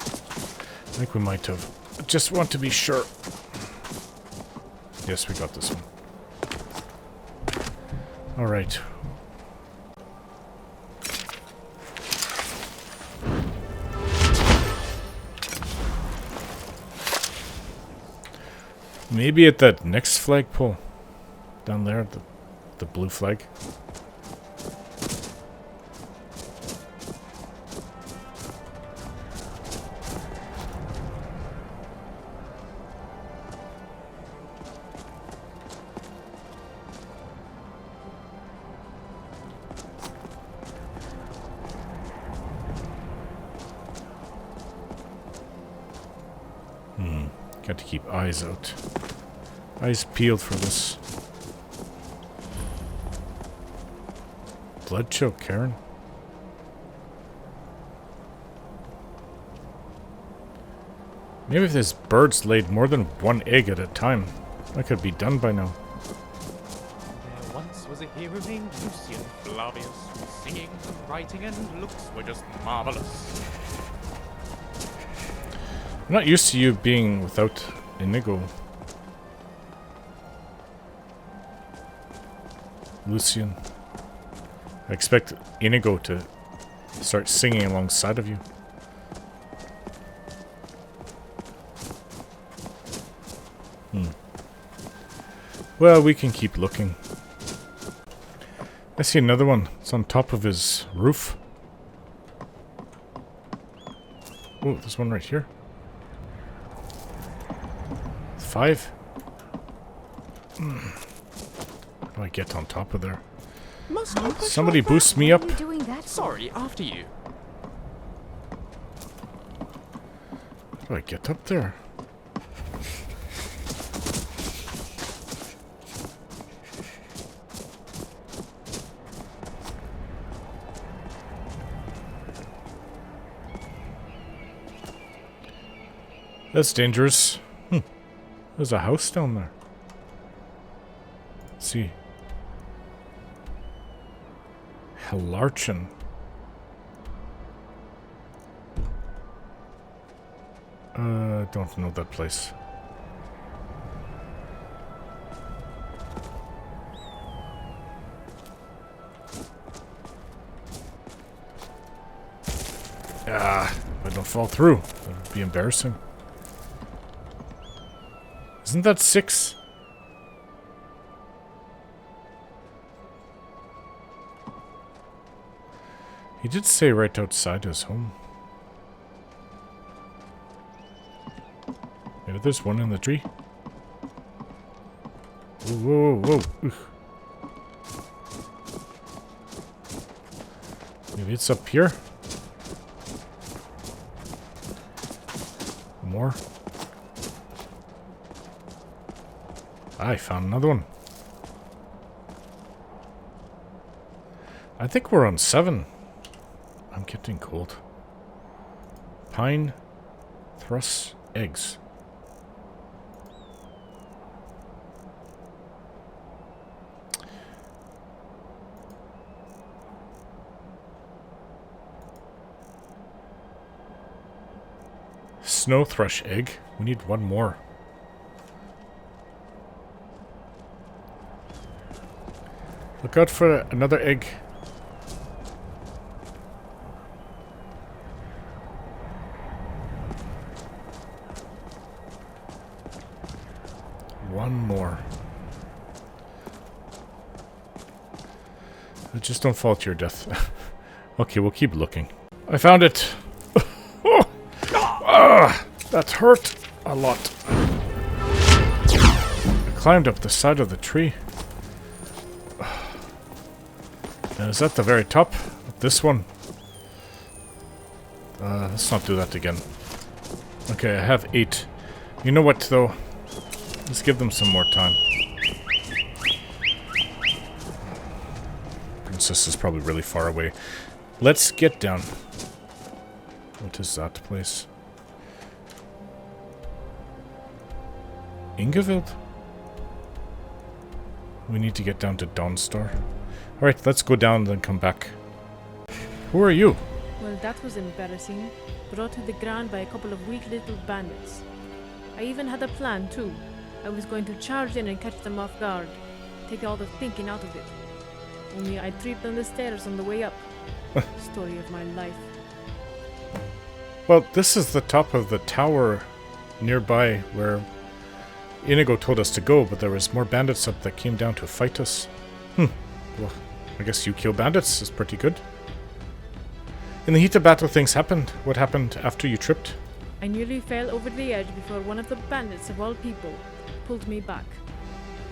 I think we might have. I just want to be sure. Yes, we got this one. Alright. Maybe at that next flagpole. Down there, the blue flag. Got to keep eyes out. Eyes peeled for this. Blood choke, Karen. Maybe if this bird's laid more than 1 egg at a time, that could be done by now. There once was a hero named Lucian Flavius, whose singing and writing and looks were just marvelous. I'm not used to you being without Inigo. Lucian. I expect Inigo to start singing alongside of you. Well, we can keep looking. I see another one. It's on top of his roof. Oh, there's one right here. 5. How do I get on top of there? Somebody boost me up. Sorry, after you. How do I get up there? That's dangerous. There's a house down there. Let's see. Hellarchin. Don't know that place. Ah, if I don't fall through, that would be embarrassing. Isn't that 6? He did say right outside his home. Maybe there's one in the tree. Whoa, whoa, whoa. Oof. Maybe it's up here. More. I found another one. I think we're on 7. I'm getting cold. Pine, thrush, eggs. Snow thrush egg. We need one more. Look out for another egg. One more. Just don't fall to your death. Okay, we'll keep looking. I found it! Ah, that hurt a lot. I climbed up the side of the tree. And is that the very top? This one? Let's not do that again. Okay, I have 8. You know what, though? Let's give them some more time. Princess is probably really far away. Let's get down. What is that place? Ingeveld? We need to get down to Dawnstar. Alright, let's go down and then come back. Who are you? Well, that was embarrassing. Brought to the ground by a couple of weak little bandits. I even had a plan, too. I was going to charge in and catch them off guard. Take all the thinking out of it. Only I tripped on the stairs on the way up. Story of my life. Well, this is the top of the tower nearby where Inigo told us to go, but there was more bandits up that came down to fight us. Well, I guess you kill bandits is pretty good. In the heat of battle, things happened. What happened after you tripped? I nearly fell over the edge before one of the bandits, of all people, pulled me back.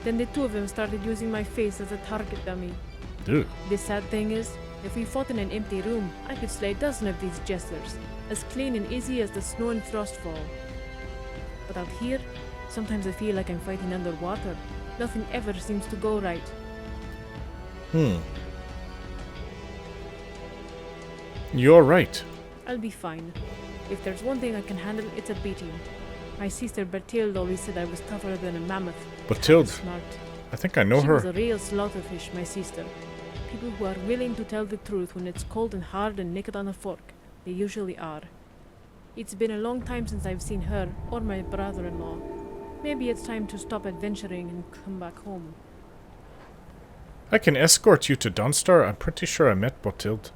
Then the two of them started using my face as a target dummy. Dude. The sad thing is, if we fought in an empty room, I could slay a dozen of these jesters, as clean and easy as the snow and frost fall. But out here, sometimes I feel like I'm fighting underwater. Nothing ever seems to go right. You're right. I'll be fine. If there's one thing I can handle, it's a beating. My sister Bertilde always said I was tougher than a mammoth. Bertilde? Smart. I think I know She her. was a real slaughterfish, my sister. People who are willing to tell the truth when it's cold and hard and naked on a fork. They usually are. It's been a long time since I've seen her or my brother-in-law. Maybe it's time to stop adventuring and come back home. I can escort you to Dawnstar. I'm pretty sure I met Bertilde.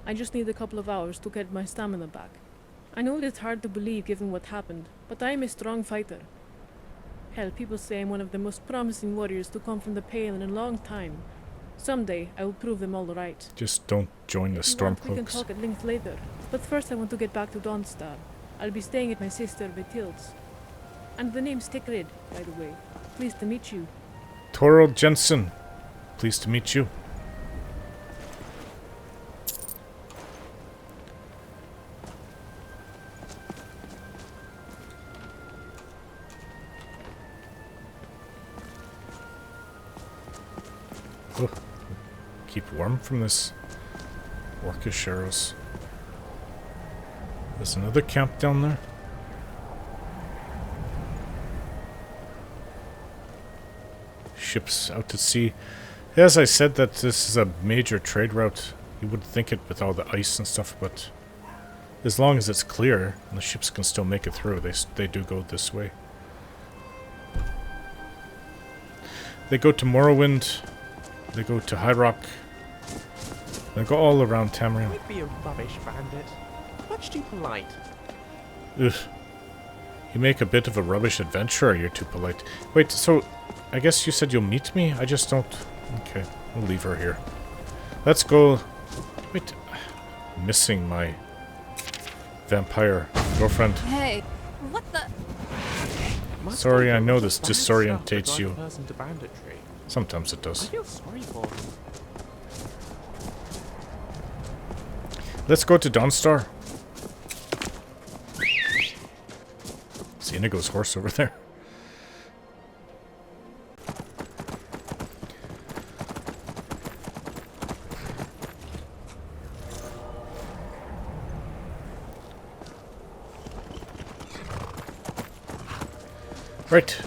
I just need a couple of hours to get my stamina back. I know it's hard to believe given what happened, but I am a strong fighter. Hell, people say I'm one of the most promising warriors to come from the Pale in a long time. Someday, I will prove them all right. Just don't join the Stormcloaks. We can talk at length later, but first I want to get back to Dawnstar. I'll be staying at my sister Bertilde's. And the name's Tikrid, by the way. Pleased to meet you. Torald Jensen. Pleased to meet you. Oh, keep warm from this orcish arrows. There's another camp down there. Ships out to sea. As I said, that this is a major trade route. You wouldn't think it with all the ice and stuff, but as long as it's clear and the ships can still make it through, they do go this way. They go to Morrowind. They go to High Rock. They go all around Tamriel. Might be a rubbish bandit. Much too polite. Ugh. You make a bit of a rubbish adventurer, you're too polite. Wait, so I guess you said you'll meet me? I just don't... Okay, we'll leave her here. Let's go... Wait, I'm missing my vampire girlfriend. Hey, what the... Sorry, I know this disorientates you. Person to banditry. Sometimes it does. I feel sorry for him. Let's go to Dawnstar. See Inigo's horse over there. Right.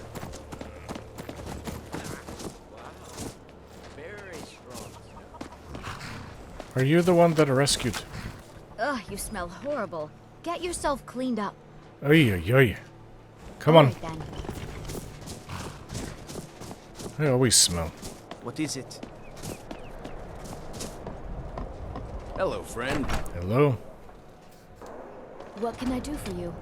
Are you the one that I rescued? Ugh, you smell horrible. Get yourself cleaned up. Oy, oy, oy. Come on. Right, then. I always smell. What is it? Hello, friend. Hello. What can I do for you?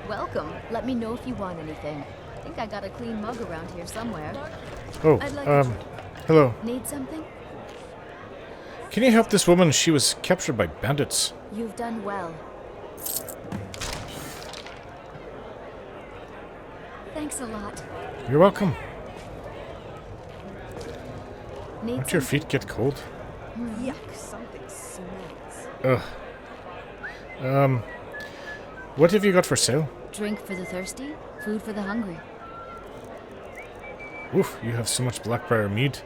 Welcome. Let me know if you want anything. I think I got a clean mug around here somewhere. Oh, I'd like hello. Need something? Can you help this woman? She was captured by bandits. You've done well. Thanks a lot. You're welcome. Need Don't your feet get cold? Yuck, something smells. Ugh. What have you got for sale? Drink for the thirsty, food for the hungry. Oof, you have so much Blackbriar mead.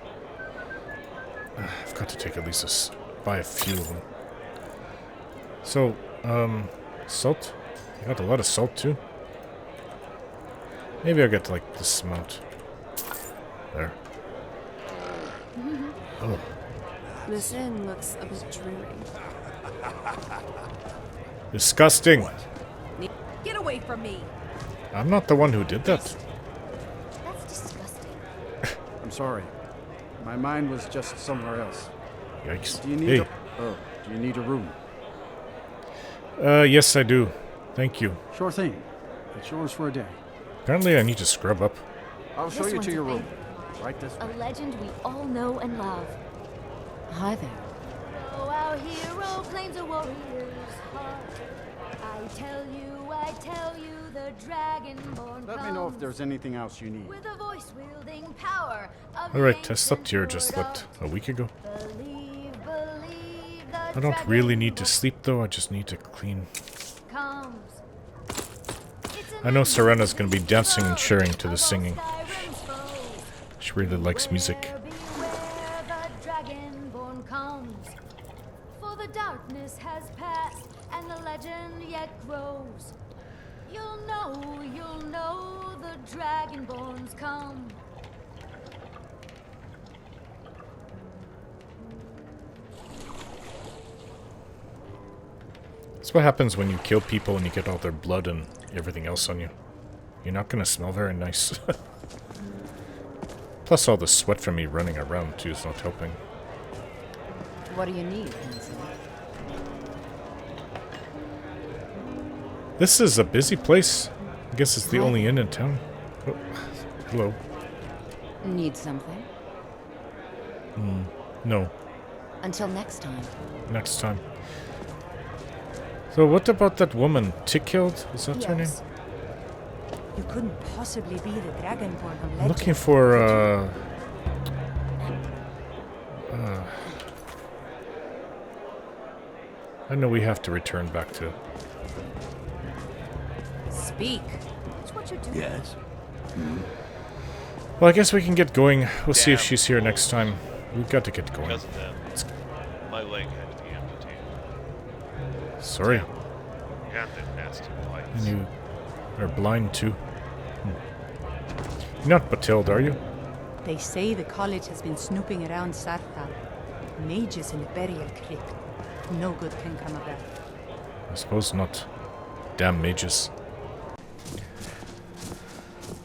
I've got to take at least buy a few of them. So, salt? You got a lot of salt too? Maybe I'll get like this amount. There. Oh. This inn looks a bit dreary. Disgusting. Get away from me! I'm not the one who did that. That's disgusting. I'm sorry. My mind was just somewhere else. Yikes. Do you need do you need a room? Yes I do. Thank you. Sure thing. It's yours for a day. Apparently I need to scrub up. I'll show you to your room. Right this way. A legend we all know and love. Hi there. Oh, our hero claims a warrior's heart. I tell you, the dragonborn Let me know if there's anything else you need. with a voice wielding power of Alright, I slept here just a week ago. I don't really need to sleep though, I just need to clean. comes. I know Serena's gonna be dancing and cheering to the singing. She really likes music. Beware, the dragonborn comes. For the darkness has passed and the legend yet grows. You'll know the dragonborns come. That's what happens when you kill people and you get all their blood and everything else on you. You're not gonna smell very nice. Plus all the sweat from me running around too is not helping. What do you need, Hanson? This is a busy place. I guess it's the only inn in town. Oh, hello. Need something? No. Until next time. Next time. So what about that woman? Tickhild? Is that her name? You couldn't possibly be the dragonborn from I'm legend. looking for I know we have to return back to. Speak. That's what you're doing. Yes. Well, I guess we can get going. We'll see if she's here next time. We've got to get going. Because of them, my leg had to be amputated. Sorry. And then nasty bites. And you are blind too. You're not Batilde, are you? They say the college has been snooping around Sartha. Mages in the burial crypt. No good can come of that. I suppose not. Damn mages.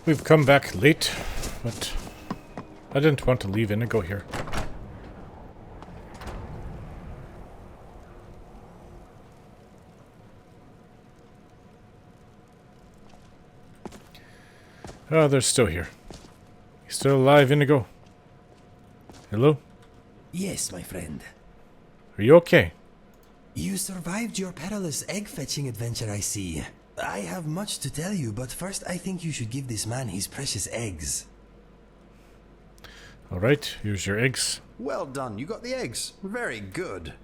We've come back late, but I didn't want to leave Inigo here. Oh, they're still here. You still alive, Inigo? Hello? Yes, my friend. Are you okay? You survived your perilous egg-fetching adventure, I see. I have much to tell you, but first I think you should give this man his precious eggs. Alright, here's your eggs. Well done, you got the eggs. Very good.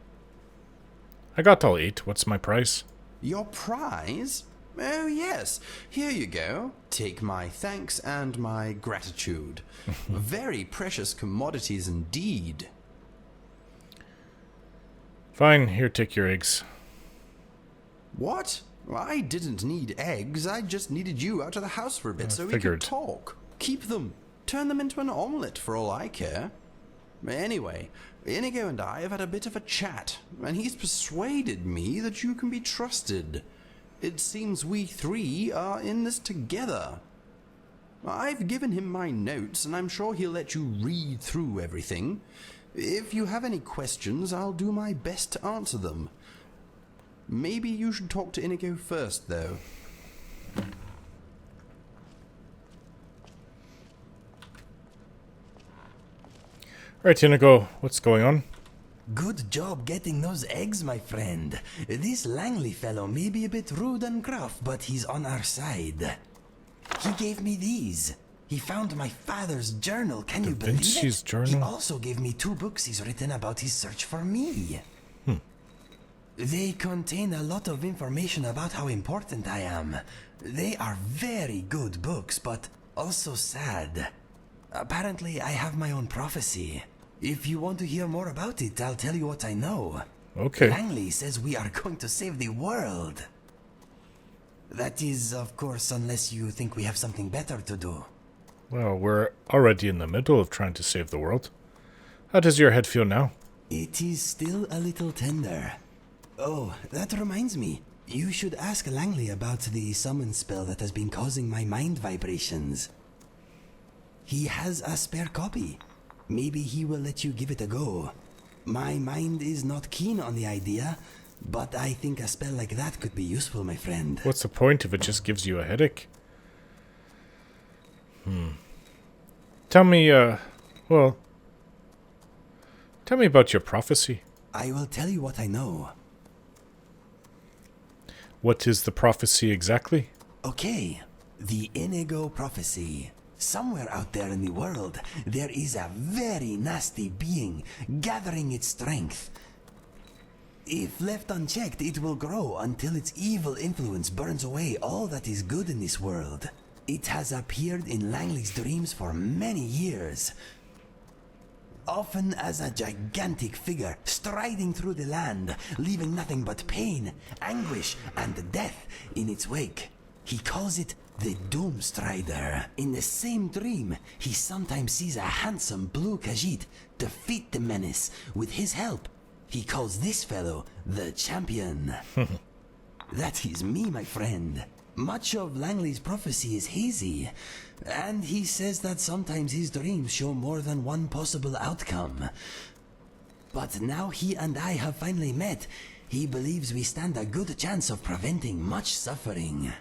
I got all 8. What's my price? Your prize? Oh, yes. Here you go. Take my thanks and my gratitude. Very precious commodities indeed. Fine, here, take your eggs. What? I didn't need eggs. I just needed you out of the house for a bit so we figured. could talk. Keep them. Turn them into an omelette for all I care. Anyway, Inigo and I have had a bit of a chat, and he's persuaded me that you can be trusted. It seems we 3 are in this together. I've given him my notes, and I'm sure he'll let you read through everything. If you have any questions, I'll do my best to answer them. Maybe you should talk to Inigo first, though. Alright, Inigo, what's going on? Good job getting those eggs, my friend. This Langley fellow may be a bit rude and gruff, but he's on our side. He gave me these. He found my father's journal. Can you believe Vinci's it? journal? He also gave me 2 books he's written about his search for me. They contain a lot of information about how important I am. They are very good books, but also sad. Apparently, I have my own prophecy. If you want to hear more about it, I'll tell you what I know. Okay. Langley says we are going to save the world. That is, of course, unless you think we have something better to do. Well, we're already in the middle of trying to save the world. How does your head feel now? It is still a little tender. Oh, that reminds me. You should ask Langley about the summon spell that has been causing my mind vibrations. He has a spare copy. Maybe he will let you give it a go. My mind is not keen on the idea, but I think a spell like that could be useful, my friend. What's the point if it just gives you a headache? Tell me, tell me about your prophecy. I will tell you what I know. What is the prophecy exactly? Okay, the Inigo Prophecy. Somewhere out there in the world, there is a very nasty being gathering its strength. If left unchecked, it will grow until its evil influence burns away all that is good in this world. It has appeared in Langley's dreams for many years, often as a gigantic figure striding through the land, leaving nothing but pain, anguish, and death in its wake. He calls it the Doomstrider. In the same dream, he sometimes sees a handsome blue Khajiit defeat the menace with his help. He calls this fellow the Champion. That is me, my friend. Much of Langley's prophecy is hazy, and he says that sometimes his dreams show more than one possible outcome. But now he and I have finally met, he believes we stand a good chance of preventing much suffering.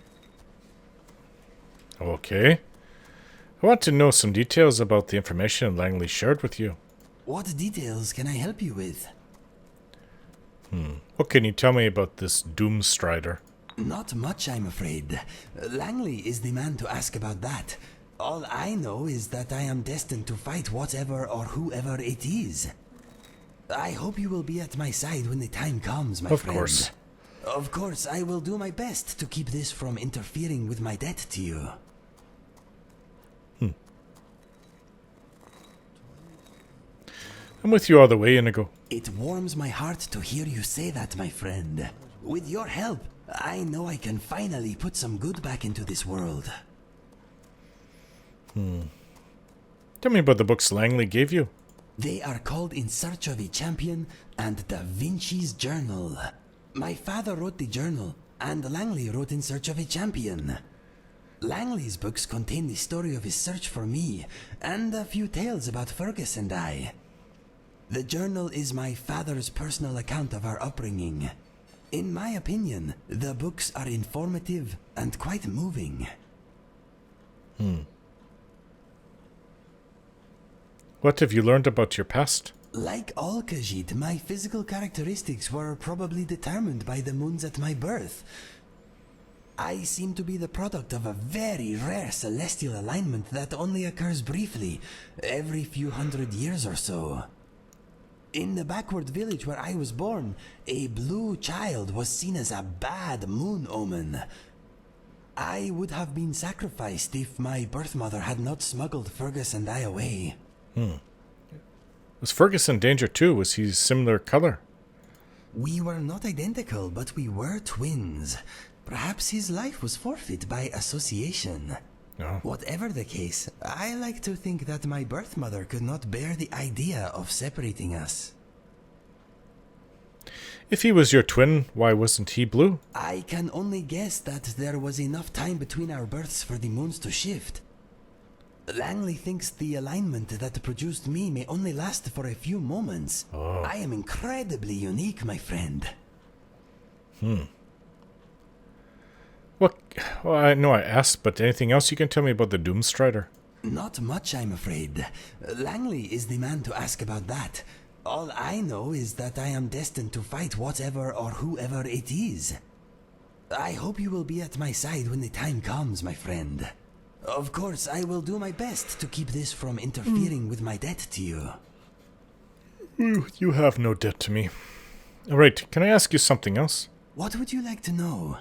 Okay. I want to know some details about the information Langley shared with you. What details can I help you with? What can you tell me about this Doomstrider? Not much, I'm afraid. Langley is the man to ask about that. All I know is that I am destined to fight whatever or whoever it is. I hope you will be at my side when the time comes, my friend. Of course. Of course, I will do my best to keep this from interfering with my debt to you. I'm with you all the way, Inigo. It warms my heart to hear you say that, my friend. With your help, I know I can finally put some good back into this world. Tell me about the books Langley gave you. They are called In Search of a Champion and Da Vinci's Journal. My father wrote the journal, and Langley wrote In Search of a Champion. Langley's books contain the story of his search for me, and a few tales about Fergus and I. The journal is my father's personal account of our upbringing. In my opinion, the books are informative and quite moving. What have you learned about your past? Like all Khajiit, my physical characteristics were probably determined by the moons at my birth. I seem to be the product of a very rare celestial alignment that only occurs briefly, every few hundred years or so. In the backward village where I was born, a blue child was seen as a bad moon omen. I would have been sacrificed if my birth mother had not smuggled Fergus and I away. Was Fergus in danger too? Was he similar color? We were not identical, but we were twins. Perhaps his life was forfeit by association. No. Whatever the case, I like to think that my birth mother could not bear the idea of separating us. If he was your twin, why wasn't he blue? I can only guess that there was enough time between our births for the moons to shift. Langley thinks the alignment that produced me may only last for a few moments. I am incredibly unique, my friend. Well, I know I asked, but anything else you can tell me about the Doomstrider? Not much, I'm afraid. Langley is the man to ask about that. All I know is that I am destined to fight whatever or whoever it is. I hope you will be at my side when the time comes, my friend. Of course, I will do my best to keep this from interfering with my debt to you. You have no debt to me. Alright, can I ask you something else? What would you like to know?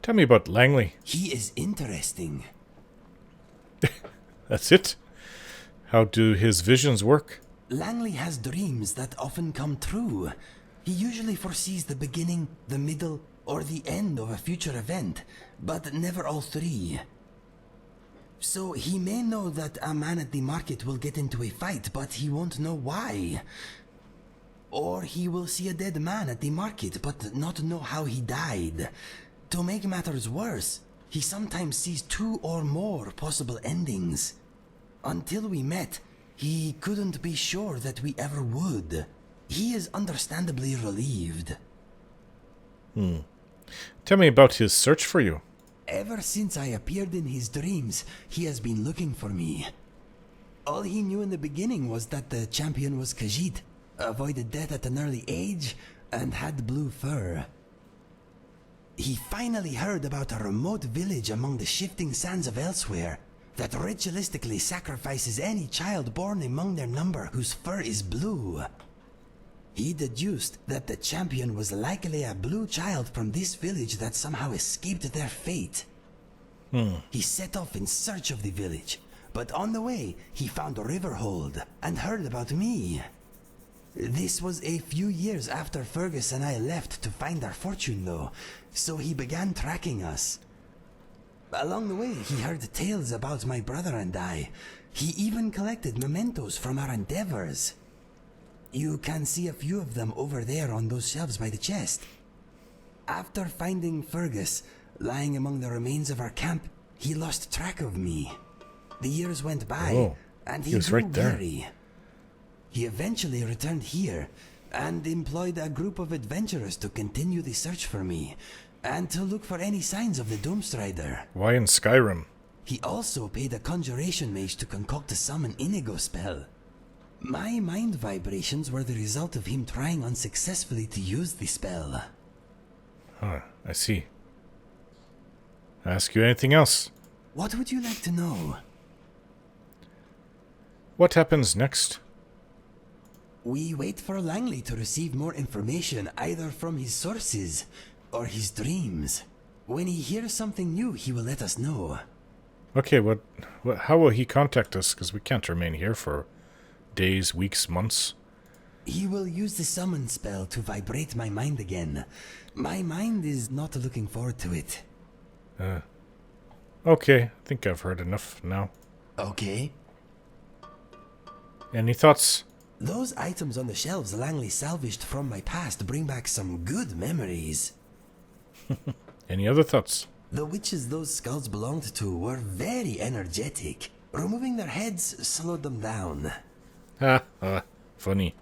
Tell me about Langley. He is interesting. That's it? How do his visions work? Langley has dreams that often come true. He usually foresees the beginning, the middle, or the end of a future event, but never all three. So he may know that a man at the market will get into a fight, but he won't know why. Or he will see a dead man at the market, but not know how he died. To make matters worse, he sometimes sees 2 or more possible endings. Until we met, he couldn't be sure that we ever would. He is understandably relieved. Tell me about his search for you. Ever since I appeared in his dreams, he has been looking for me. All he knew in the beginning was that the champion was Khajiit, avoided death at an early age, and had blue fur. He finally heard about a remote village among the shifting sands of elsewhere that ritualistically sacrifices any child born among their number whose fur is blue. He deduced that the champion was likely a blue child from this village that somehow escaped their fate. He set off in search of the village, but on the way he found Riverhold and heard about me. This was a few years after Fergus and I left to find our fortune though, so he began tracking us. Along the way, he heard tales about my brother and I. He even collected mementos from our endeavors. You can see a few of them over there on those shelves by the chest. After finding Fergus, lying among the remains of our camp, he lost track of me. The years went by, and he was grew right there. weary. He eventually returned here, and employed a group of adventurers to continue the search for me, and to look for any signs of the Doomstrider. Why in Skyrim? He also paid a conjuration mage to concoct a summon Inigo spell. My mind vibrations were the result of him trying unsuccessfully to use the spell. I see. Ask you anything else? What would you like to know? What happens next? We wait for Langley to receive more information either from his sources or his dreams. When he hears something new, he will let us know. Okay, how will he contact us? Because we can't remain here for days, weeks, months. He will use the summon spell to vibrate my mind again. My mind is not looking forward to it. Okay, I think I've heard enough now. Okay. Any thoughts? Those items on the shelves Langley salvaged from my past bring back some good memories. Any other thoughts? The witches those skulls belonged to were very energetic. Removing their heads slowed them down. Funny.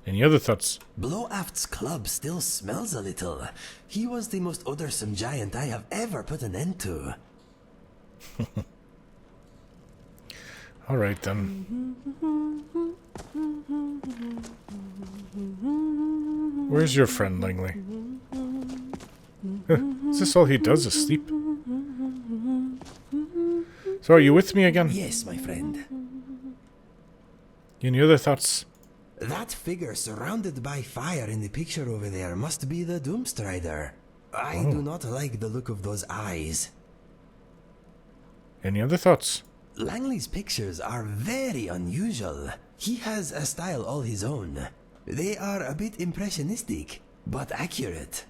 Any other thoughts? Blowaft's club still smells a little. He was the most odorsome giant I have ever put an end to. Alright then. Where's your friend, Langley? Is this all he does, is sleep? So are you with me again? Yes, my friend. Any other thoughts? That figure surrounded by fire in the picture over there must be the Doomstrider. I do not like the look of those eyes. Any other thoughts? Langley's pictures are very unusual. He has a style all his own. They are a bit impressionistic, but accurate.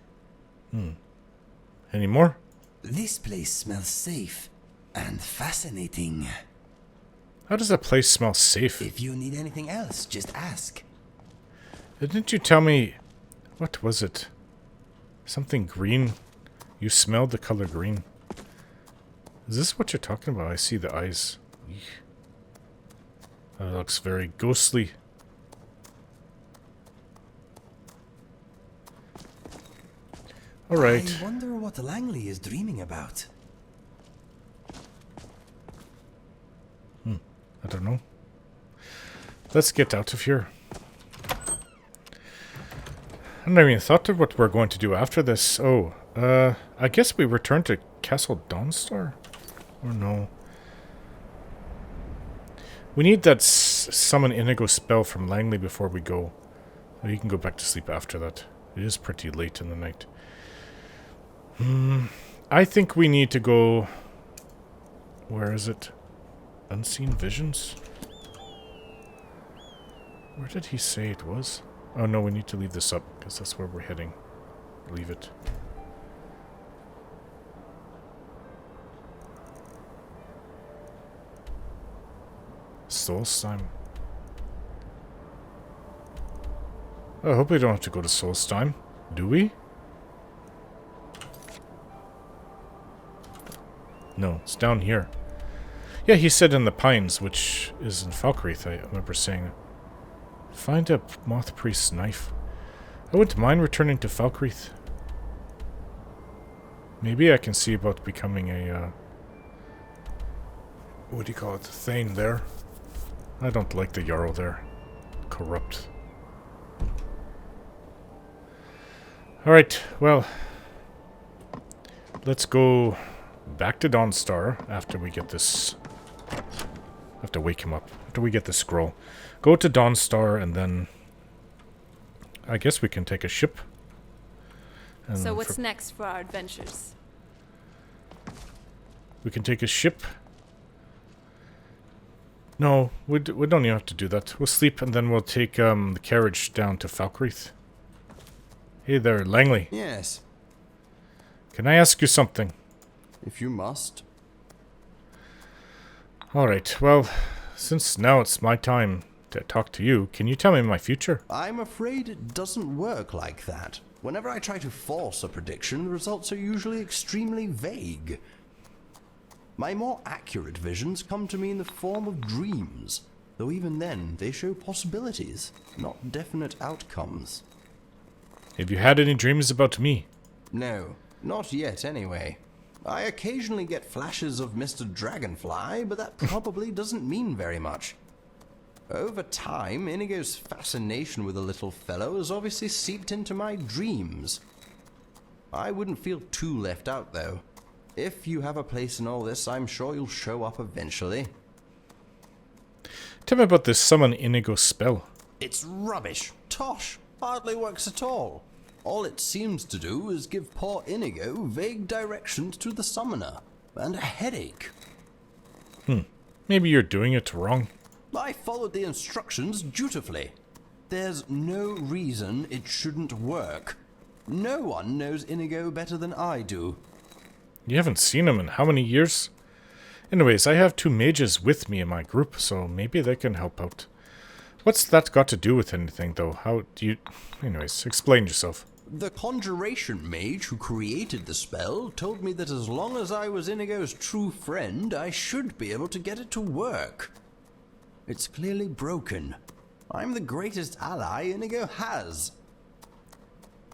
Any more? This place smells safe and fascinating. How does a place smell safe? If you need anything else, just ask. Didn't you tell me... What was it? Something green? You smelled the color green. Is this what you're talking about? I see the eyes. Eek. That looks very ghostly. Alright. I wonder what Langley is dreaming about. I don't know. Let's get out of here. I never even thought of what we're going to do after this. Oh, I guess we return to Castle Dawnstar? Or no? We need that summon Inigo spell from Langley before we go. Oh, you can go back to sleep after that. It is pretty late in the night. I think we need to go... Where is it? Unseen Visions? Where did he say it was? Oh no, we need to leave this up, because that's where we're heading. Leave it. Solstheim. I hope we don't have to go to Solstheim. Do we? No, it's down here. Yeah, he said in the Pines, which is in Falkreath, I remember saying. Find a Moth Priest's knife. I wouldn't mind returning to Falkreath. Maybe I can see about becoming a, what do you call it? Thane there. I don't like the Jarl there. Corrupt. Alright, well. Let's go back to Dawnstar after we get this... I have to wake him up. After we get this scroll. Go to Dawnstar and then... I guess we can take a ship. And so what's next for our adventures? We can take a ship. No, we don't even have to do that. We'll sleep and then we'll take the carriage down to Falkreath. Hey there, Langley. Yes. Can I ask you something? If you must. Alright, well, since now it's my time to talk to you, can you tell me my future? I'm afraid it doesn't work like that. Whenever I try to force a prediction, the results are usually extremely vague. My more accurate visions come to me in the form of dreams, though even then they show possibilities, not definite outcomes. Have you had any dreams about me? No, not yet anyway. I occasionally get flashes of Mr. Dragonfly, but that probably doesn't mean very much. Over time, Inigo's fascination with the little fellow has obviously seeped into my dreams. I wouldn't feel too left out, though. If you have a place in all this, I'm sure you'll show up eventually. Tell me about this summon Inigo spell. It's rubbish. Tosh. Hardly works at all. All it seems to do is give poor Inigo vague directions to the summoner. And a headache. Maybe you're doing it wrong. I followed the instructions dutifully. There's no reason it shouldn't work. No one knows Inigo better than I do. You haven't seen him in how many years? Anyways, I have 2 mages with me in my group, so maybe they can help out. What's that got to do with anything, though? How do you... Anyways, explain yourself. The conjuration mage who created the spell told me that as long as I was Inigo's true friend, I should be able to get it to work. It's clearly broken. I'm the greatest ally Inigo has.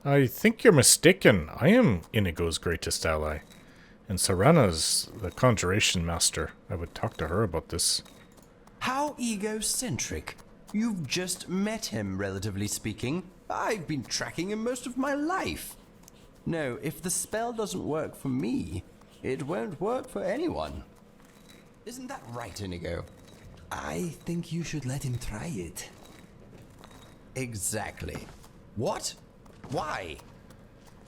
I think you're mistaken. I am Inigo's greatest ally. And Serana's the conjuration master. I would talk to her about this. How egocentric. You've just met him, relatively speaking. I've been tracking him most of my life. No, if the spell doesn't work for me, it won't work for anyone. Isn't that right, Inigo? I think you should let him try it. Exactly. What? Why?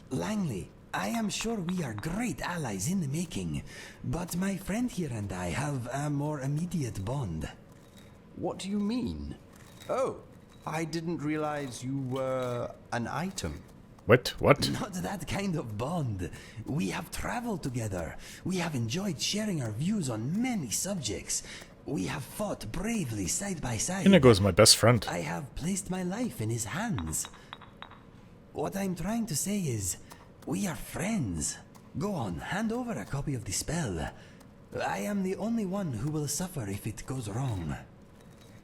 Langley, I am sure we are great allies in the making, but my friend here and I have a more immediate bond. What do you mean? Oh, I didn't realize you were an item. What? Not that kind of bond. We have traveled together. We have enjoyed sharing our views on many subjects. We have fought bravely side by side. Inigo's my best friend. I have placed my life in his hands. What I'm trying to say is, we are friends. Go on, hand over a copy of the spell. I am the only one who will suffer if it goes wrong.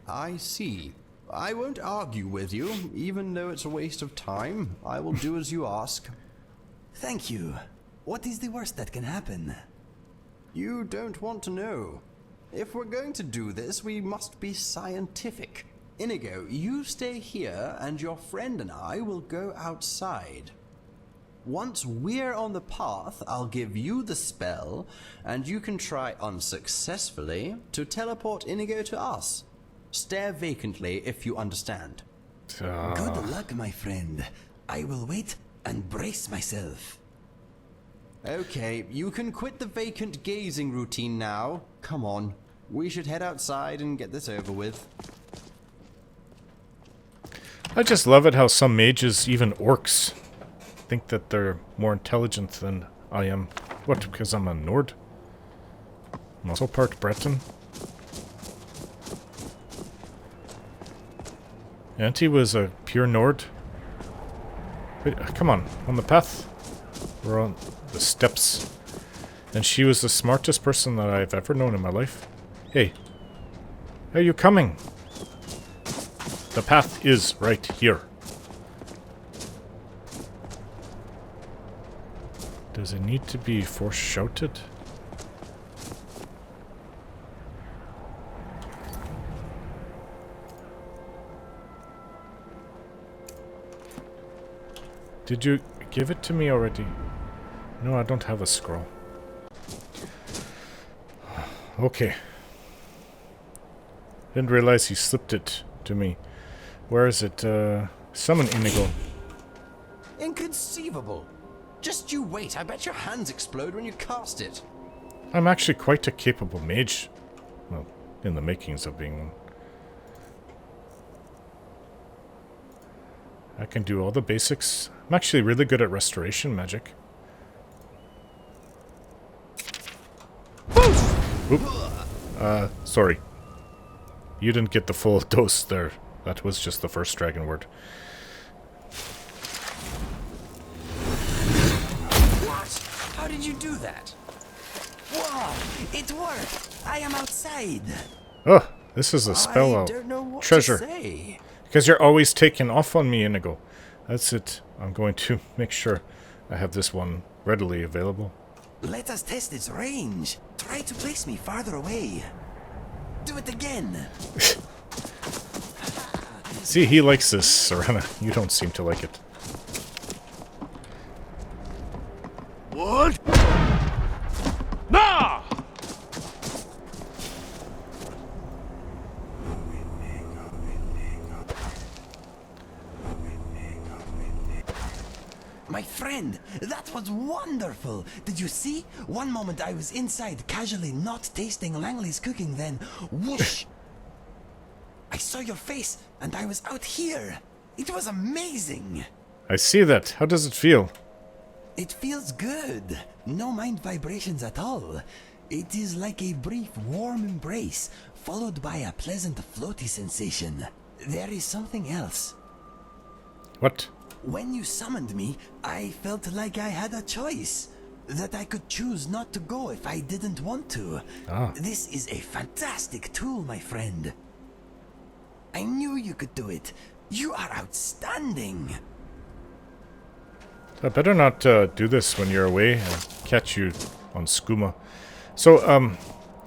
I see. I won't argue with you, even though it's a waste of time. I will do as you ask. Thank you. What is the worst that can happen? You don't want to know. If we're going to do this, we must be scientific. Inigo, you stay here and your friend and I will go outside. Once we're on the path, I'll give you the spell, and you can try unsuccessfully to teleport Inigo to us. Stare vacantly if you understand. Good luck, my friend. I will wait and brace myself. Okay, you can quit the vacant gazing routine now. Come on. We should head outside and get this over with. I just love it how some mages, even orcs, think that they're more intelligent than I am. What, because I'm a Nord? I'm also part Breton. Auntie was a pure Nord. Wait, come on the path. We're on the steps. And she was the smartest person that I've ever known in my life. Hey, are you coming? The path is right here. Does it need to be foreshouted? Did you give it to me already? No, I don't have a scroll. Okay. Didn't realize he slipped it to me. Where is it? Summon Inigo. Inconceivable! Just you wait, I bet your hands explode when you cast it. I'm actually quite a capable mage. Well, in the makings of being one. I can do all the basics. I'm actually really good at restoration magic. Oop. Sorry. You didn't get the full dose there. That was just the first dragon word. What? How did you do that? Wow, it worked! I am outside! Oh, this is a spell I out. don't know what Treasure. to say. Because you're always taking off on me, Inigo. That's it. I'm going to make sure I have this one readily available. Let us test its range. Try to place me farther away. Do it again. See, he likes this, Serena. You don't seem to like it. What? Nah! My friend, that was wonderful! Did you see? One moment I was inside, casually not tasting Langley's cooking, then whoosh! I saw your face, and I was out here! It was amazing! I see that. How does it feel? It feels good. No mind vibrations at all. It is like a brief, warm embrace, followed by a pleasant, floaty sensation. There is something else. What? When you summoned me, I felt like I had a choice. That I could choose not to go if I didn't want to. Ah. This is a fantastic tool, my friend. I knew you could do it. You are outstanding. I better not do this when you're away and catch you on skooma. So,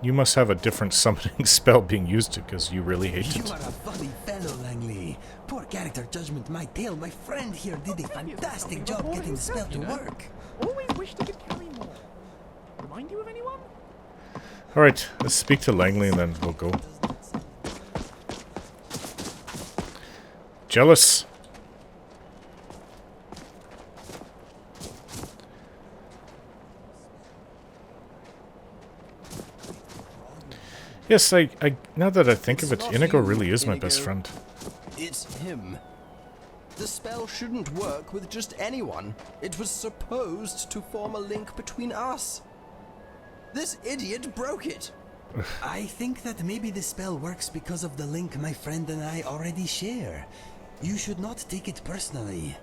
you must have a different summoning spell being used because you really hate it. You are a funny fellow, Langley. Poor character judgment might tell. My friend here did a fantastic job getting the spell to work. Always wish to give Kelly more. Remind you of anyone? Alright, let's speak to Langley and then we'll go. Jealous. Yes, I now that I think of it, Inigo really is my best friend. It's him. The spell shouldn't work with just anyone. It was supposed to form a link between us. This idiot broke it. I think that maybe the spell works because of the link my friend and I already share. You should not take it personally.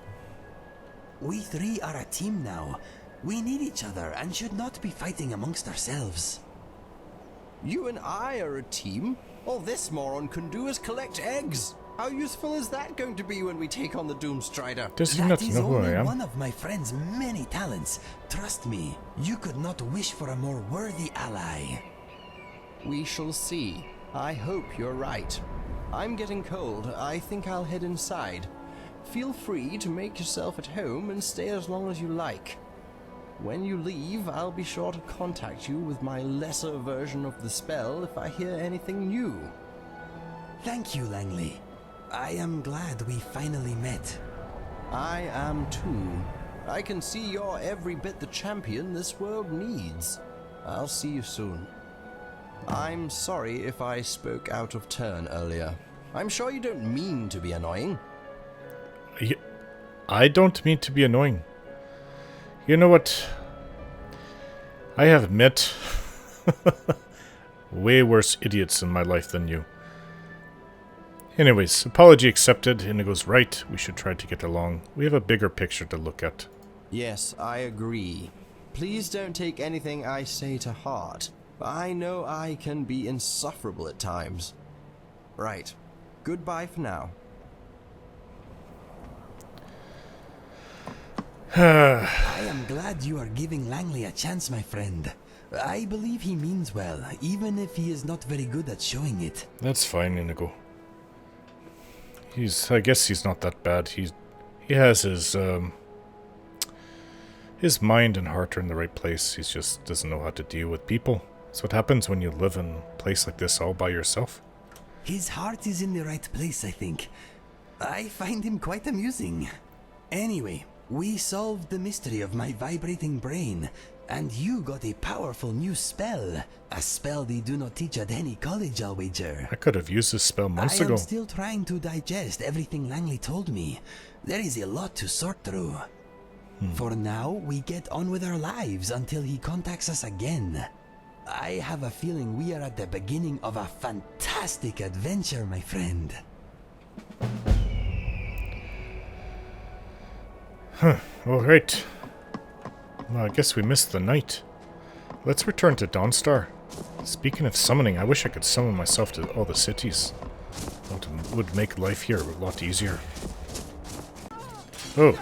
We three are a team now. We need each other and should not be fighting amongst ourselves. You and I are a team? All this moron can do is collect eggs. How useful is that going to be when we take on the Doomstrider? Does he not know who I am? One of my friend's many talents. Trust me, you could not wish for a more worthy ally. We shall see. I hope you're right. I'm getting cold. I think I'll head inside. Feel free to make yourself at home and stay as long as you like. When you leave, I'll be sure to contact you with my lesser version of the spell if I hear anything new. Thank you, Langley. I am glad we finally met. I am too. I can see you're every bit the champion this world needs. I'll see you soon. I'm sorry if I spoke out of turn earlier. I'm sure you don't mean to be annoying. I don't mean to be annoying. You know what? I have met way worse idiots in my life than you. Anyways, apology accepted. Inigo's right. We should try to get along. We have a bigger picture to look at. Yes, I agree. Please don't take anything I say to heart. I know I can be insufferable at times. Right. Goodbye for now. I am glad you are giving Langley a chance, my friend. I believe he means well, even if he is not very good at showing it. That's fine, Inigo. I guess he's not that bad. He has his mind and heart are in the right place. He just doesn't know how to deal with people. That's what happens when you live in a place like this all by yourself. His heart is in the right place, I think. I find him quite amusing. Anyway, we solved the mystery of my vibrating brain, and you got a powerful new spell. A spell they do not teach at any college, I'll wager. I could have used this spell months ago. I am still trying to digest everything Langley told me. There is a lot to sort through. For now, we get on with our lives until he contacts us again. I have a feeling we are at the beginning of a fantastic adventure, my friend. Alright. Well, I guess we missed the night. Let's return to Dawnstar. Speaking of summoning, I wish I could summon myself to all the cities. It would make life here a lot easier. Oh,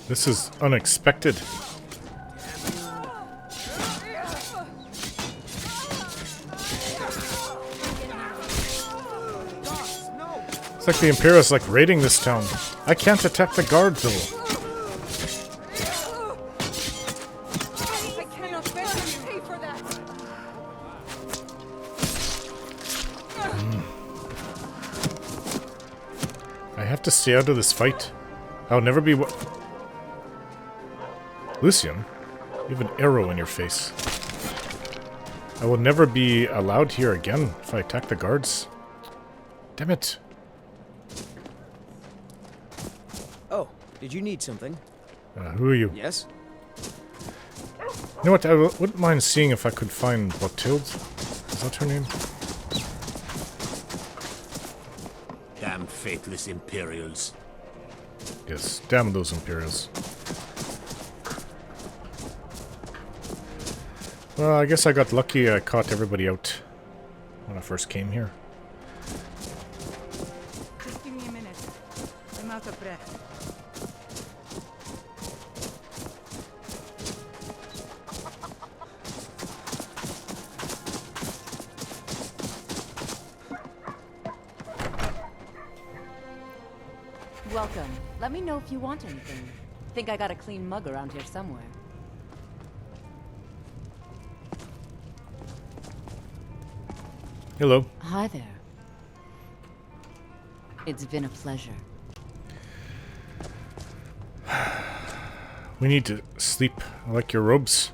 this is unexpected. It's like the Imperial's like raiding this town. I can't attack the guard though. I have to stay out of this fight. I'll never be Lucian, you have an arrow in your face. I will never be allowed here again if I attack the guards. Damn it. Oh, did you need something? Who are you? Yes? You know what, I wouldn't mind seeing if I could find Botilde. Is that her name? Damn faithless Imperials. Yes, damn those Imperials. Well, I guess I got lucky. I caught everybody out when I first came here. Just give me a minute. I'm out of breath. Welcome. Let me know if you want anything. Think I got a clean mug around here somewhere. Hello. Hi there. It's been a pleasure. We need to sleep. I like your robes.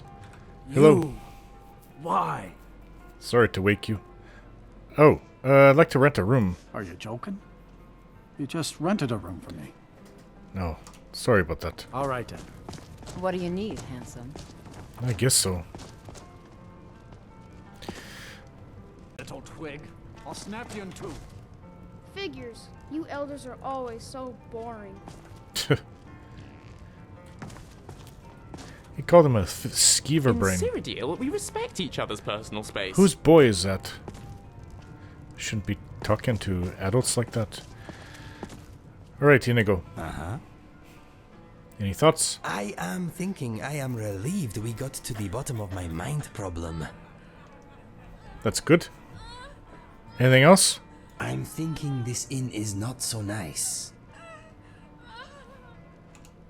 Hello. You? Why? Sorry to wake you. Oh, I'd like to rent a room. Are you joking? You just rented a room for me. No, sorry about that. All right then. What do you need, handsome? I guess so. Little twig. I'll snap you in two. Figures. You elders are always so boring. He called him a skeever brain. In Cyrodiil, we respect each other's personal space. Whose boy is that? Shouldn't be talking to adults like that. Alright, Inigo. Uh-huh. Any thoughts? I am thinking I am relieved we got to the bottom of my mind problem. That's good. Anything else? I'm thinking this inn is not so nice.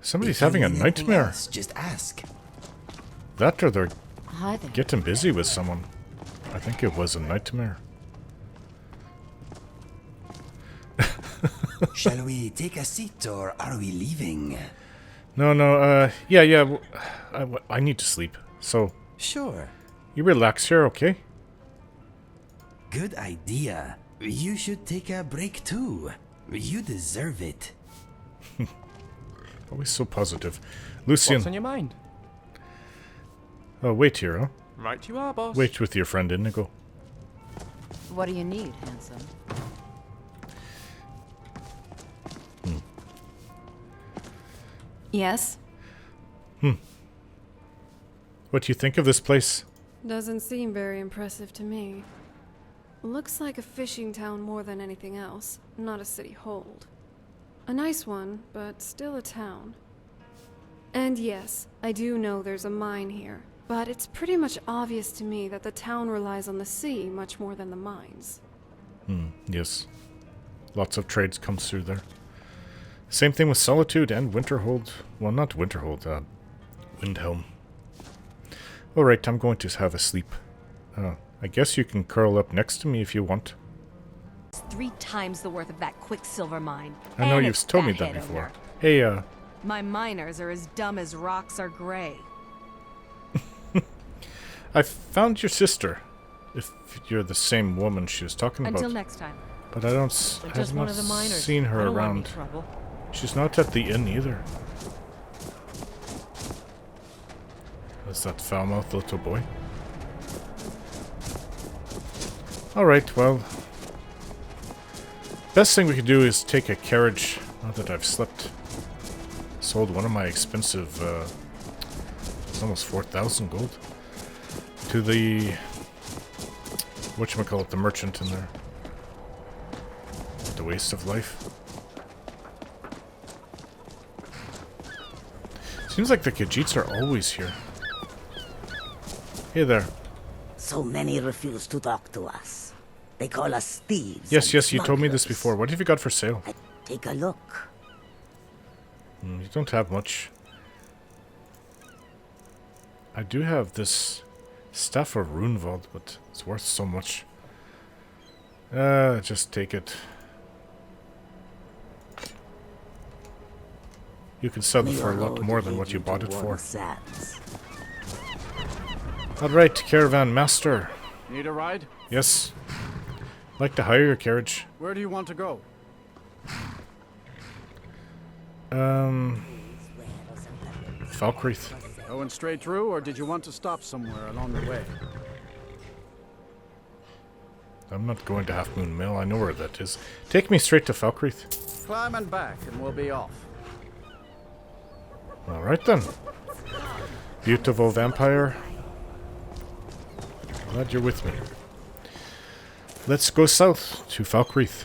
Somebody's If you having a need anything nightmare. else, just ask. That or they're Hi there. getting busy with someone. I think it was a nightmare. Shall we take a seat or are we leaving? No, yeah, I need to sleep. So, Sure. you relax here, okay? Good idea. You should take a break too. You deserve it. Always so positive. Lucian. What's on your mind? Oh, wait here, huh? Right you are, boss. Wait with your friend Inigo. What do you need, handsome? Yes? What do you think of this place? Doesn't seem very impressive to me. Looks like a fishing town more than anything else, not a city hold. A nice one, but still a town. And yes, I do know there's a mine here, but it's pretty much obvious to me that the town relies on the sea much more than the mines. Yes. Lots of trades comes through there. Same thing with Solitude and Winterhold. Well, not Winterhold, Windhelm. Alright, I'm going to have a sleep. I guess you can curl up next to me if you want. It's 3 times the worth of that quicksilver mine. I know And you've it's told me that that head before. owner. Hey, My miners are as dumb as rocks are gray. I found your sister. If you're the same woman she was talking about. Until next time. But I don't They're have just one not of the miners. seen her I don't want around. any trouble. She's not at the inn either. Is that foul-mouthed little boy? Alright, well. Best thing we can do is take a carriage, now that I've slept. Sold one of my expensive, it's almost 4,000 gold. To the, whatchamacallit, the merchant in there. The waste of life. Seems like the Khajiits are always here. Hey there. So many refuse to talk to us. They call us thieves. Yes, and yes, you told me this smugglers. before. What have you got for sale? Take a look. You don't have much. I do have this stuff of Runevald, but it's worth so much. Just take it. You can sell it for a lot more than what you bought it for. Alright, Caravan Master. Need a ride? Yes. I'd like to hire your carriage. Where do you want to go? Falkreath. Going straight through, or did you want to stop somewhere along the way? I'm not going to Half Moon Mill. I know where that is. Take me straight to Falkreath. Climb and back, and we'll be off. Alright then. Beautiful vampire. Glad you're with me. Let's go south to Falkreath.